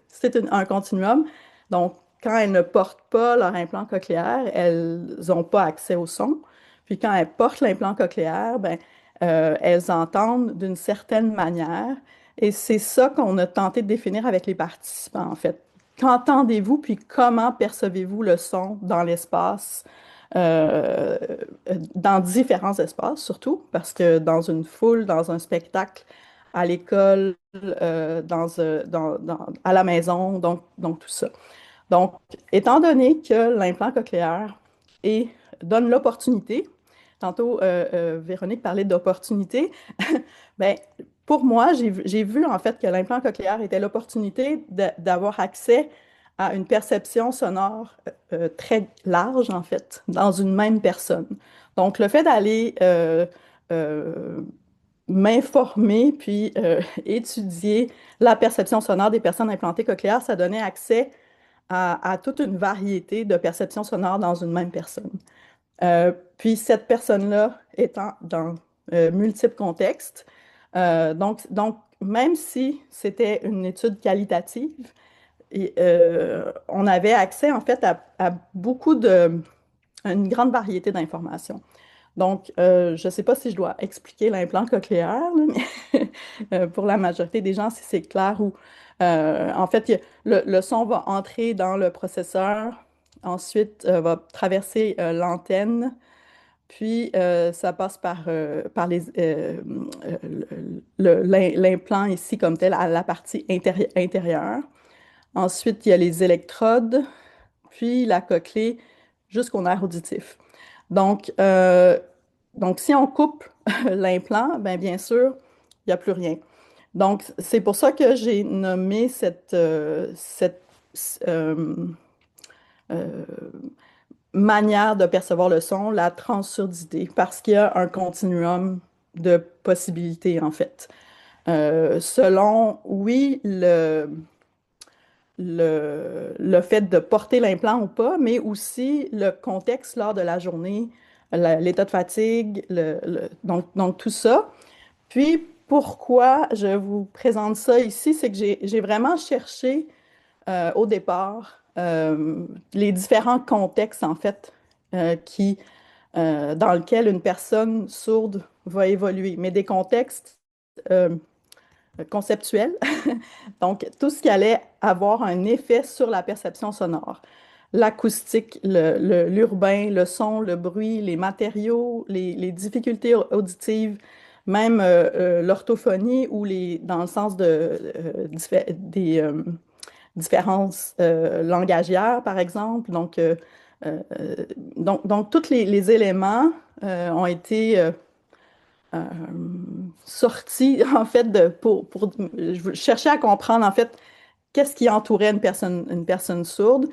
c'est un continuum. Donc, quand elles ne portent pas leur implant cochléaire, elles n'ont pas accès au son. Puis quand elles portent l'implant cochléaire, ben, elles entendent d'une certaine manière. Et c'est ça qu'on a tenté de définir avec les participants, en fait. Qu'entendez-vous, puis comment percevez-vous le son dans l'espace? euh, dans différents espaces surtout, parce que dans une foule, dans un spectacle, à l'école, à la maison, donc tout ça. Donc, étant donné que l'implant cochléaire donne l'opportunité, tantôt Véronique parlait d'opportunité, ben, pour moi, j'ai vu en fait que l'implant cochléaire était l'opportunité d'avoir accès à une perception sonore très large, en fait, dans une même personne. Donc, le fait d'aller euh, m'informer puis étudier la perception sonore des personnes implantées cochléaires, ça donnait accès à toute une variété de perceptions sonores dans une même personne. Puis cette personne-là étant dans multiples contextes, donc, même si c'était une étude qualitative, on avait accès en fait à une grande variété d'informations. Donc, je ne sais pas si je dois expliquer l'implant cochléaire, là, mais pour la majorité des gens, si c'est clair ou en fait, le son va entrer dans le processeur, ensuite va traverser l'antenne, puis ça passe par l'implant ici comme tel à la partie intérieure. Ensuite, il y a les électrodes, puis la cochlée jusqu'au nerf auditif. Donc, si on coupe l'implant, ben, bien sûr, il n'y a plus rien. Donc, c'est pour ça que j'ai nommé cette euh, euh, manière de percevoir le son la transsurdité, parce qu'il y a un continuum de possibilités, en fait. Selon, oui, le fait de porter l'implant ou pas, mais aussi le contexte lors de la journée, l'état de fatigue, donc tout ça. Puis, pourquoi je vous présente ça ici, c'est que j'ai vraiment cherché au départ les différents contextes, en fait, dans lesquels une personne sourde va évoluer, mais des contextes euh, conceptuel. Donc, tout ce qui allait avoir un effet sur la perception sonore. L'acoustique, l'urbain, le son, le bruit, les matériaux, les difficultés auditives, même l'orthophonie ou dans le sens des différences langagières, par exemple. Euh, donc tous les éléments ont été euh, sortis, en fait, je cherchais à comprendre, en fait, qu'est-ce qui entourait une personne sourde.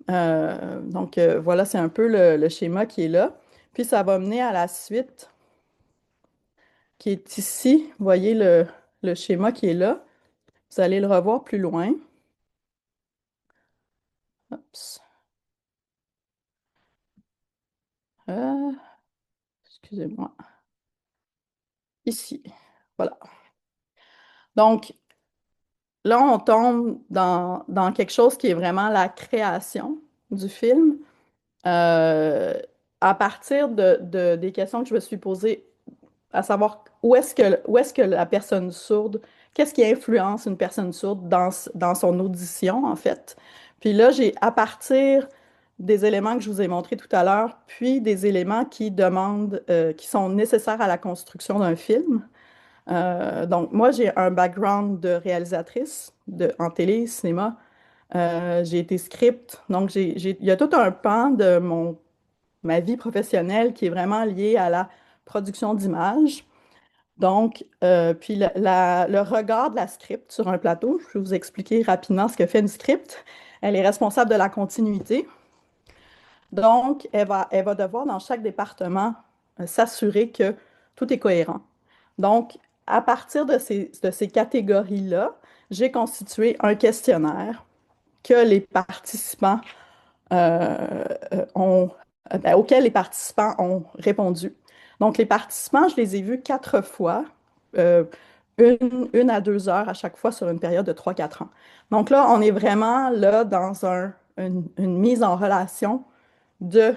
Voilà, c'est un peu le schéma qui est là. Puis ça va mener à la suite, qui est ici. Vous voyez le schéma qui est là. Vous allez le revoir plus loin. Oups. Euh, excusez-moi. Ici. Voilà. Donc, là, on tombe dans quelque chose qui est vraiment la création du film. Euh, à partir des questions que je me suis posées, à savoir où est-ce que la personne sourde, qu'est-ce qui influence une personne sourde dans son audition, en fait. Puis là, à partir des éléments que je vous ai montrés tout à l'heure, puis des éléments qui sont nécessaires à la construction d'un film. Donc, moi, j'ai un background de réalisatrice en télé, cinéma. J'ai été script. Donc, il y a tout un pan de ma vie professionnelle qui est vraiment lié à la production d'images. Donc, puis le regard de la script sur un plateau, je vais vous expliquer rapidement ce que fait une script. Elle est responsable de la continuité. Donc, elle va devoir, dans chaque département, s'assurer que tout est cohérent. Donc, à partir de ces catégories-là, j'ai constitué un questionnaire que les participants auquel les participants ont répondu. Donc, les participants, je les ai vus 4 fois, euh, une à 2 heures à chaque fois sur une période de 3 4 ans. Donc là, on est vraiment là dans une mise en relation de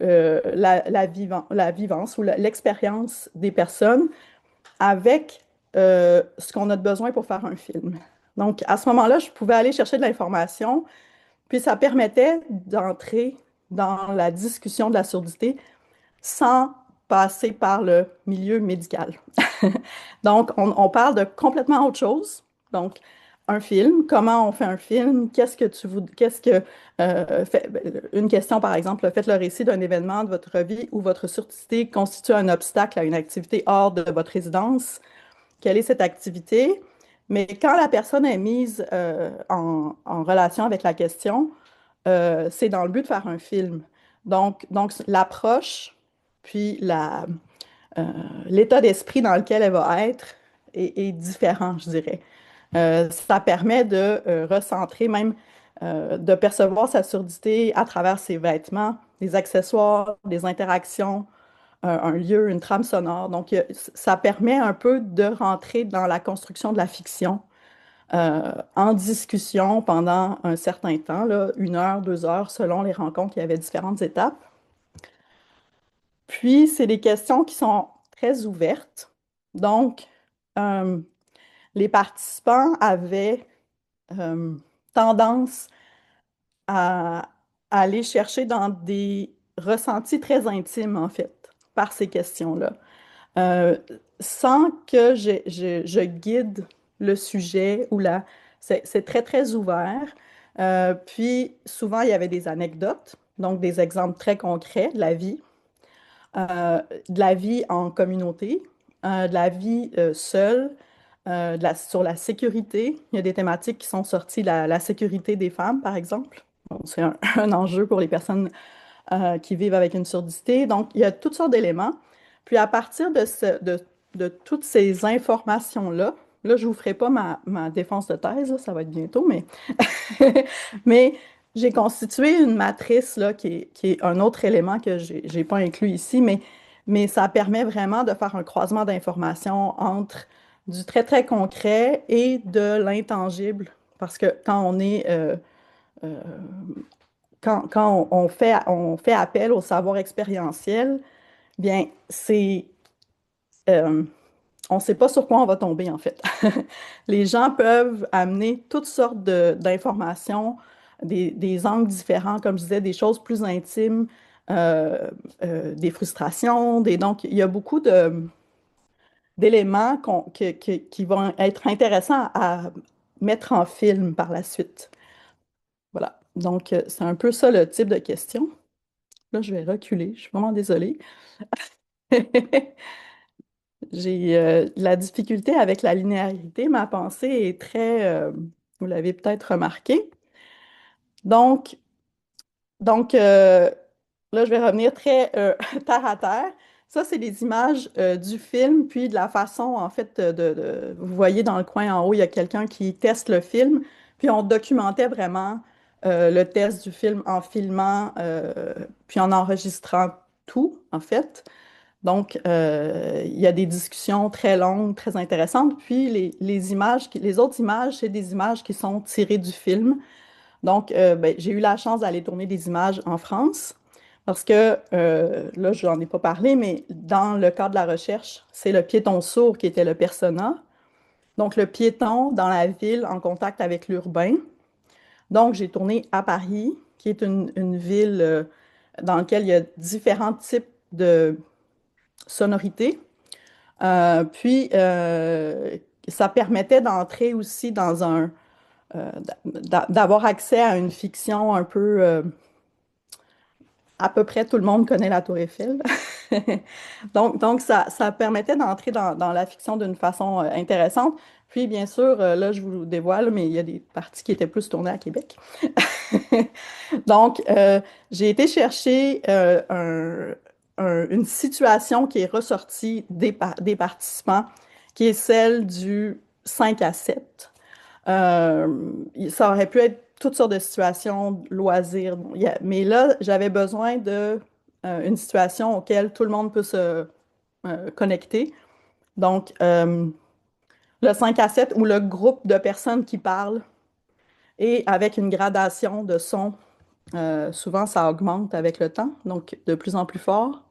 la vivance ou l'expérience des personnes avec ce qu'on a de besoin pour faire un film. Donc, à ce moment-là, je pouvais aller chercher de l'information, puis ça permettait d'entrer dans la discussion de la surdité sans passer par le milieu médical. Donc, on parle de complètement autre chose. Donc, un film, comment on fait un film, une question par exemple, faites le récit d'un événement de votre vie où votre surdité constitue un obstacle à une activité hors de votre résidence. Quelle est cette activité? Mais quand la personne est mise en relation avec la question, c'est dans le but de faire un film. Donc l'approche, puis euh, l'état d'esprit dans lequel elle va être est différent, je dirais. Ça permet de recentrer, même de percevoir sa surdité à travers ses vêtements, des accessoires, des interactions, un lieu, une trame sonore. Donc, ça permet un peu de rentrer dans la construction de la fiction en discussion pendant un certain temps, là, 1 heure, 2 heures, selon les rencontres. Il y avait différentes étapes. Puis, c'est des questions qui sont très ouvertes. Donc, euh, les participants avaient euh, tendance à aller chercher dans des ressentis très intimes, en fait, par ces questions-là. Euh, Sans que je guide le sujet c'est très, très ouvert. Puis, souvent, il y avait des anecdotes, donc des exemples très concrets de la vie en communauté, de la vie seule, sur la sécurité. Il y a des thématiques qui sont sorties, la sécurité des femmes, par exemple. Bon, c'est un enjeu pour les personnes qui vivent avec une surdité. Donc, il y a toutes sortes d'éléments. Puis, à partir de toutes ces informations-là, là, je ne vous ferai pas ma défense de thèse, là, ça va être bientôt, mais j'ai constitué une matrice là, qui est un autre élément que je n'ai pas inclus ici, mais ça permet vraiment de faire un croisement d'informations entre du très, très concret et de l'intangible. Parce que euh, quand on fait appel au savoir expérientiel, bien, euh, on ne sait pas sur quoi on va tomber, en fait. Les gens peuvent amener toutes sortes d'informations, des angles différents, comme je disais, des choses plus intimes, euh, des frustrations, donc il y a beaucoup d'éléments qui vont être intéressants à mettre en film par la suite. Voilà. Donc, c'est un peu ça le type de question. Là, je vais reculer. Je suis vraiment désolée. J'ai la difficulté avec la linéarité. Ma pensée est très, vous l'avez peut-être remarqué. Donc, donc, là, je vais revenir très terre à terre. Ça, c'est des images du film, puis de la façon, en fait, vous voyez dans le coin en haut, il y a quelqu'un qui teste le film, puis on documentait vraiment le test du film en filmant, puis en enregistrant tout, en fait. Donc, il y a des discussions très longues, très intéressantes. Puis, les images, les autres images, c'est des images qui sont tirées du film. Donc, ben, j'ai eu la chance d'aller tourner des images en France parce que, là, je n'en ai pas parlé, mais dans le cadre de la recherche, c'est le piéton sourd qui était le persona. Donc, le piéton dans la ville en contact avec l'urbain. Donc, j'ai tourné à Paris, qui est une ville dans laquelle il y a différents types de sonorités. Puis, ça permettait d'entrer aussi dans d'avoir accès à une fiction un peu, à peu près tout le monde connaît la Tour Eiffel. Donc ça permettait d'entrer dans la fiction d'une façon intéressante. Puis, bien sûr, là, je vous le dévoile, mais il y a des parties qui étaient plus tournées à Québec. Donc, j'ai été chercher une situation qui est ressortie des participants, qui est celle du 5 à 7. Ça aurait pu être toutes sortes de situations, loisirs. Bon, mais là, j'avais besoin une situation auquel tout le monde peut se connecter. Donc, le 5 à 7 ou le groupe de personnes qui parlent et avec une gradation de son. Souvent, ça augmente avec le temps, donc de plus en plus fort.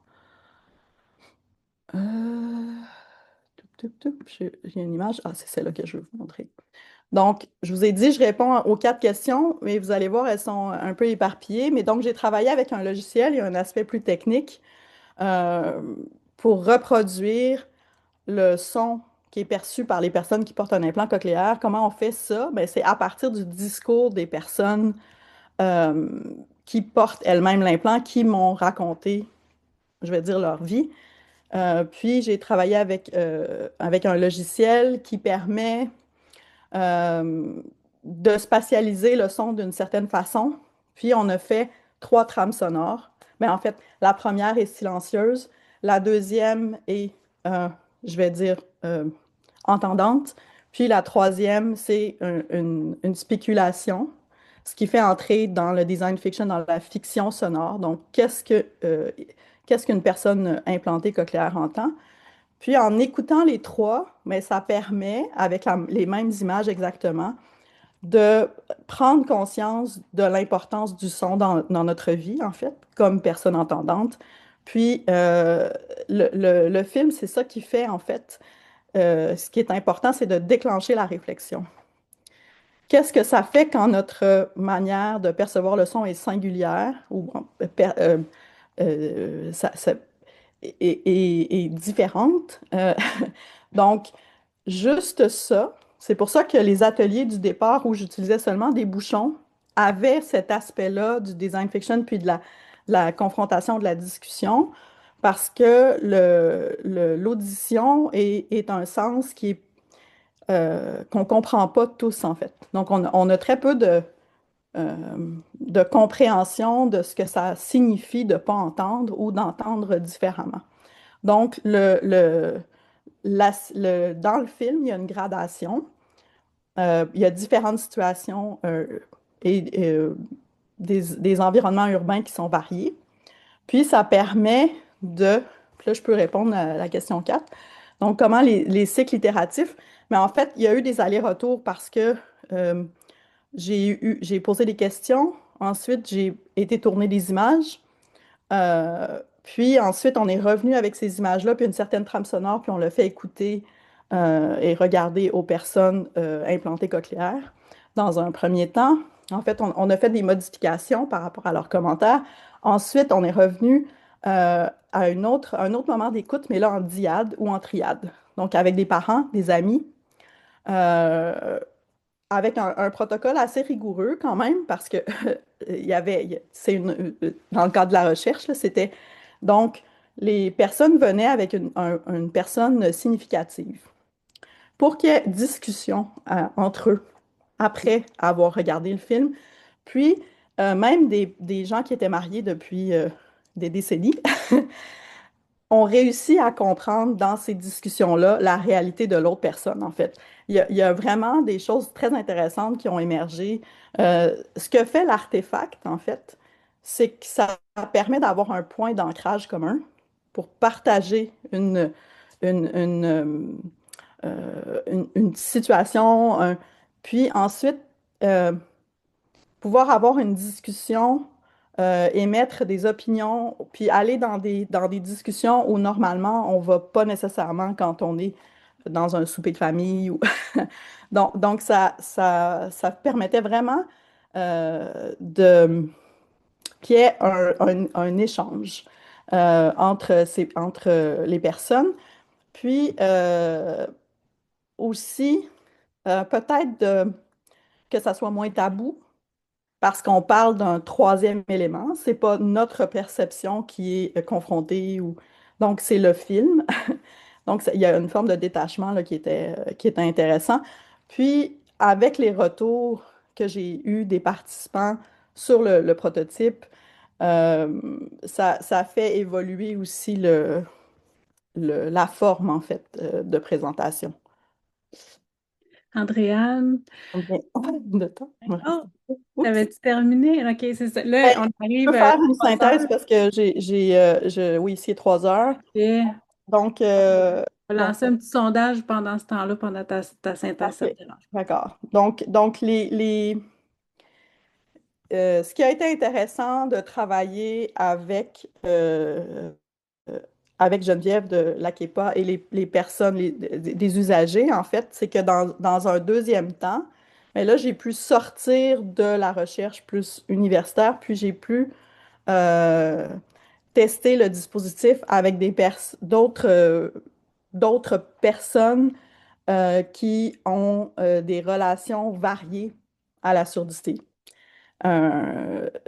Euh, j'ai une image. Ah, c'est celle-là que je veux vous montrer. Donc, je vous ai dit, je réponds aux 4 questions, mais vous allez voir, elles sont un peu éparpillées. Mais donc, j'ai travaillé avec un logiciel, il y a un aspect plus technique euh, pour reproduire le son qui est perçu par les personnes qui portent un implant cochléaire. Comment on fait ça? Ben, c'est à partir du discours des personnes euh, qui portent elles-mêmes l'implant, qui m'ont raconté, je vais dire, leur vie. Puis, j'ai travaillé avec un logiciel qui permet euh, de spatialiser le son d'une certaine façon. Puis on a fait 3 trames sonores. Mais en fait, la première est silencieuse, la deuxième est, je vais dire, entendante. Puis la troisième, c'est une spéculation, ce qui fait entrer dans le design fiction, dans la fiction sonore. Donc, qu'est-ce qu'une personne implantée cochléaire entend? Puis en écoutant les trois, mais ça permet, avec les mêmes images exactement, de prendre conscience de l'importance du son dans notre vie, en fait, comme personne entendante. Puis le film, c'est ça qui fait, en fait, ce qui est important, c'est de déclencher la réflexion. Qu'est-ce que ça fait quand notre manière de percevoir le son est singulière ou ça est différente? Donc, juste ça, c'est pour ça que les ateliers du départ où j'utilisais seulement des bouchons avaient cet aspect-là du design fiction puis de la confrontation, de la discussion, parce que l'audition est un sens qu'on ne comprend pas tous, en fait. Donc, on a très peu de compréhension de ce que ça signifie de ne pas entendre ou d'entendre différemment. Donc, dans le film, il y a une gradation. Il y a différentes situations et des environnements urbains qui sont variés. Puis, ça permet puis là, je peux répondre à la question 4. Donc, comment les cycles itératifs? Mais en fait, il y a eu des allers-retours parce que euh, j'ai posé des questions. Ensuite, j'ai été tourner des images. Puis ensuite, on est revenu avec ces images-là, puis une certaine trame sonore, puis on l'a fait écouter et regarder aux personnes implantées cochléaires dans un premier temps. En fait, on a fait des modifications par rapport à leurs commentaires. Ensuite, on est revenu à un autre moment d'écoute, mais là en dyade ou en triade. Donc, avec des parents, des amis, euh, avec un protocole assez rigoureux quand même, parce que dans le cadre de la recherche, là, c'était donc les personnes venaient avec une personne significative pour qu'il y ait discussion entre eux après avoir regardé le film. Puis, même des gens qui étaient mariés depuis des décennies ont réussi à comprendre dans ces discussions-là la réalité de l'autre personne, en fait. Il y a vraiment des choses très intéressantes qui ont émergé. Ce que fait l'artefact, en fait, c'est que ça permet d'avoir un point d'ancrage commun pour partager une, une situation, puis ensuite euh, pouvoir avoir une discussion, émettre des opinions, puis aller dans des discussions où normalement on va pas nécessairement quand on est dans un souper de famille. Donc ça permettait vraiment de qu'il y ait un échange entre les personnes. Puis aussi, peut-être que ça soit moins tabou parce qu'on parle d'un troisième élément. C'est pas notre perception qui est confrontée ou donc c'est le film. Donc il y a une forme de détachement là, qui était intéressant. Puis avec les retours que j'ai eus des participants sur le prototype, ça fait évoluer aussi la forme en fait de présentation. Andréane, Combien de temps? Il me reste oh, un peu. Oups. t'avais-tu terminé? OK, c'est ça. Ben, Là, on je arrive peux à faire une 3 synthèse heures. parce que oui, ici, 3 heures. Et Donc, on va lancer un petit sondage pendant ce temps-là, pendant ta synthèse, ça te parfait. dérange. D'accord. Donc ce qui a été intéressant de travailler avec Geneviève de l'AKEPA et les personnes, des usagers, en fait, c'est que dans un deuxième temps, mais là, j'ai pu sortir de la recherche plus universitaire, puis j'ai pu euh, tester le dispositif avec d'autres personnes qui ont des relations variées à la surdité.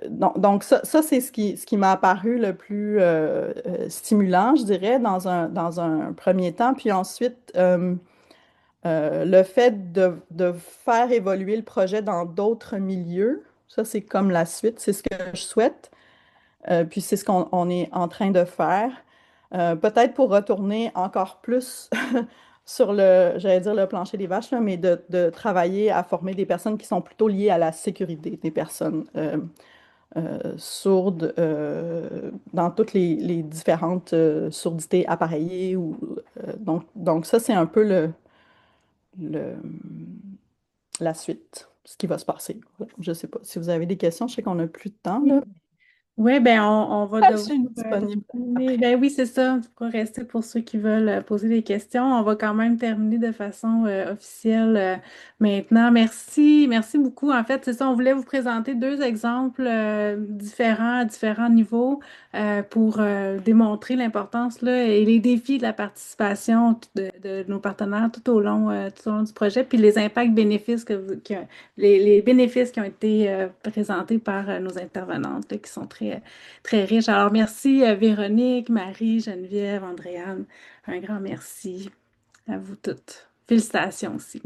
Donc ça c'est ce qui m'a apparu le plus stimulant, je dirais, dans un premier temps. Puis ensuite, le fait de faire évoluer le projet dans d'autres milieux, ça c'est comme la suite, c'est ce que je souhaite. Puis c'est ce qu'on on est en train de faire. Peut-être pour retourner encore plus sur j'allais dire le plancher des vaches, là, mais de travailler à former des personnes qui sont plutôt liées à la sécurité des personnes sourdes dans toutes les différentes sourdités appareillées. Donc ça, c'est un peu le, la suite, ce qui va se passer. Voilà. Je ne sais pas si vous avez des questions. Je sais qu'on n'a plus de temps, là. Oui, ben on va Je devoir suis disponible terminer. après. Ben oui, c'est ça. Tu pourras rester pour ceux qui veulent poser des questions. On va quand même terminer de façon officielle maintenant. Merci, merci beaucoup. En fait, c'est ça, on voulait vous présenter deux exemples différents à différents niveaux pour démontrer l'importance là, et les défis de la participation de nos partenaires tout au long du projet, puis les impacts bénéfices les bénéfices qui ont été présentés par nos intervenantes là, qui sont très riches. Alors, merci Véronique, Marie, Geneviève, Andréane. Un grand merci à vous toutes. Félicitations aussi.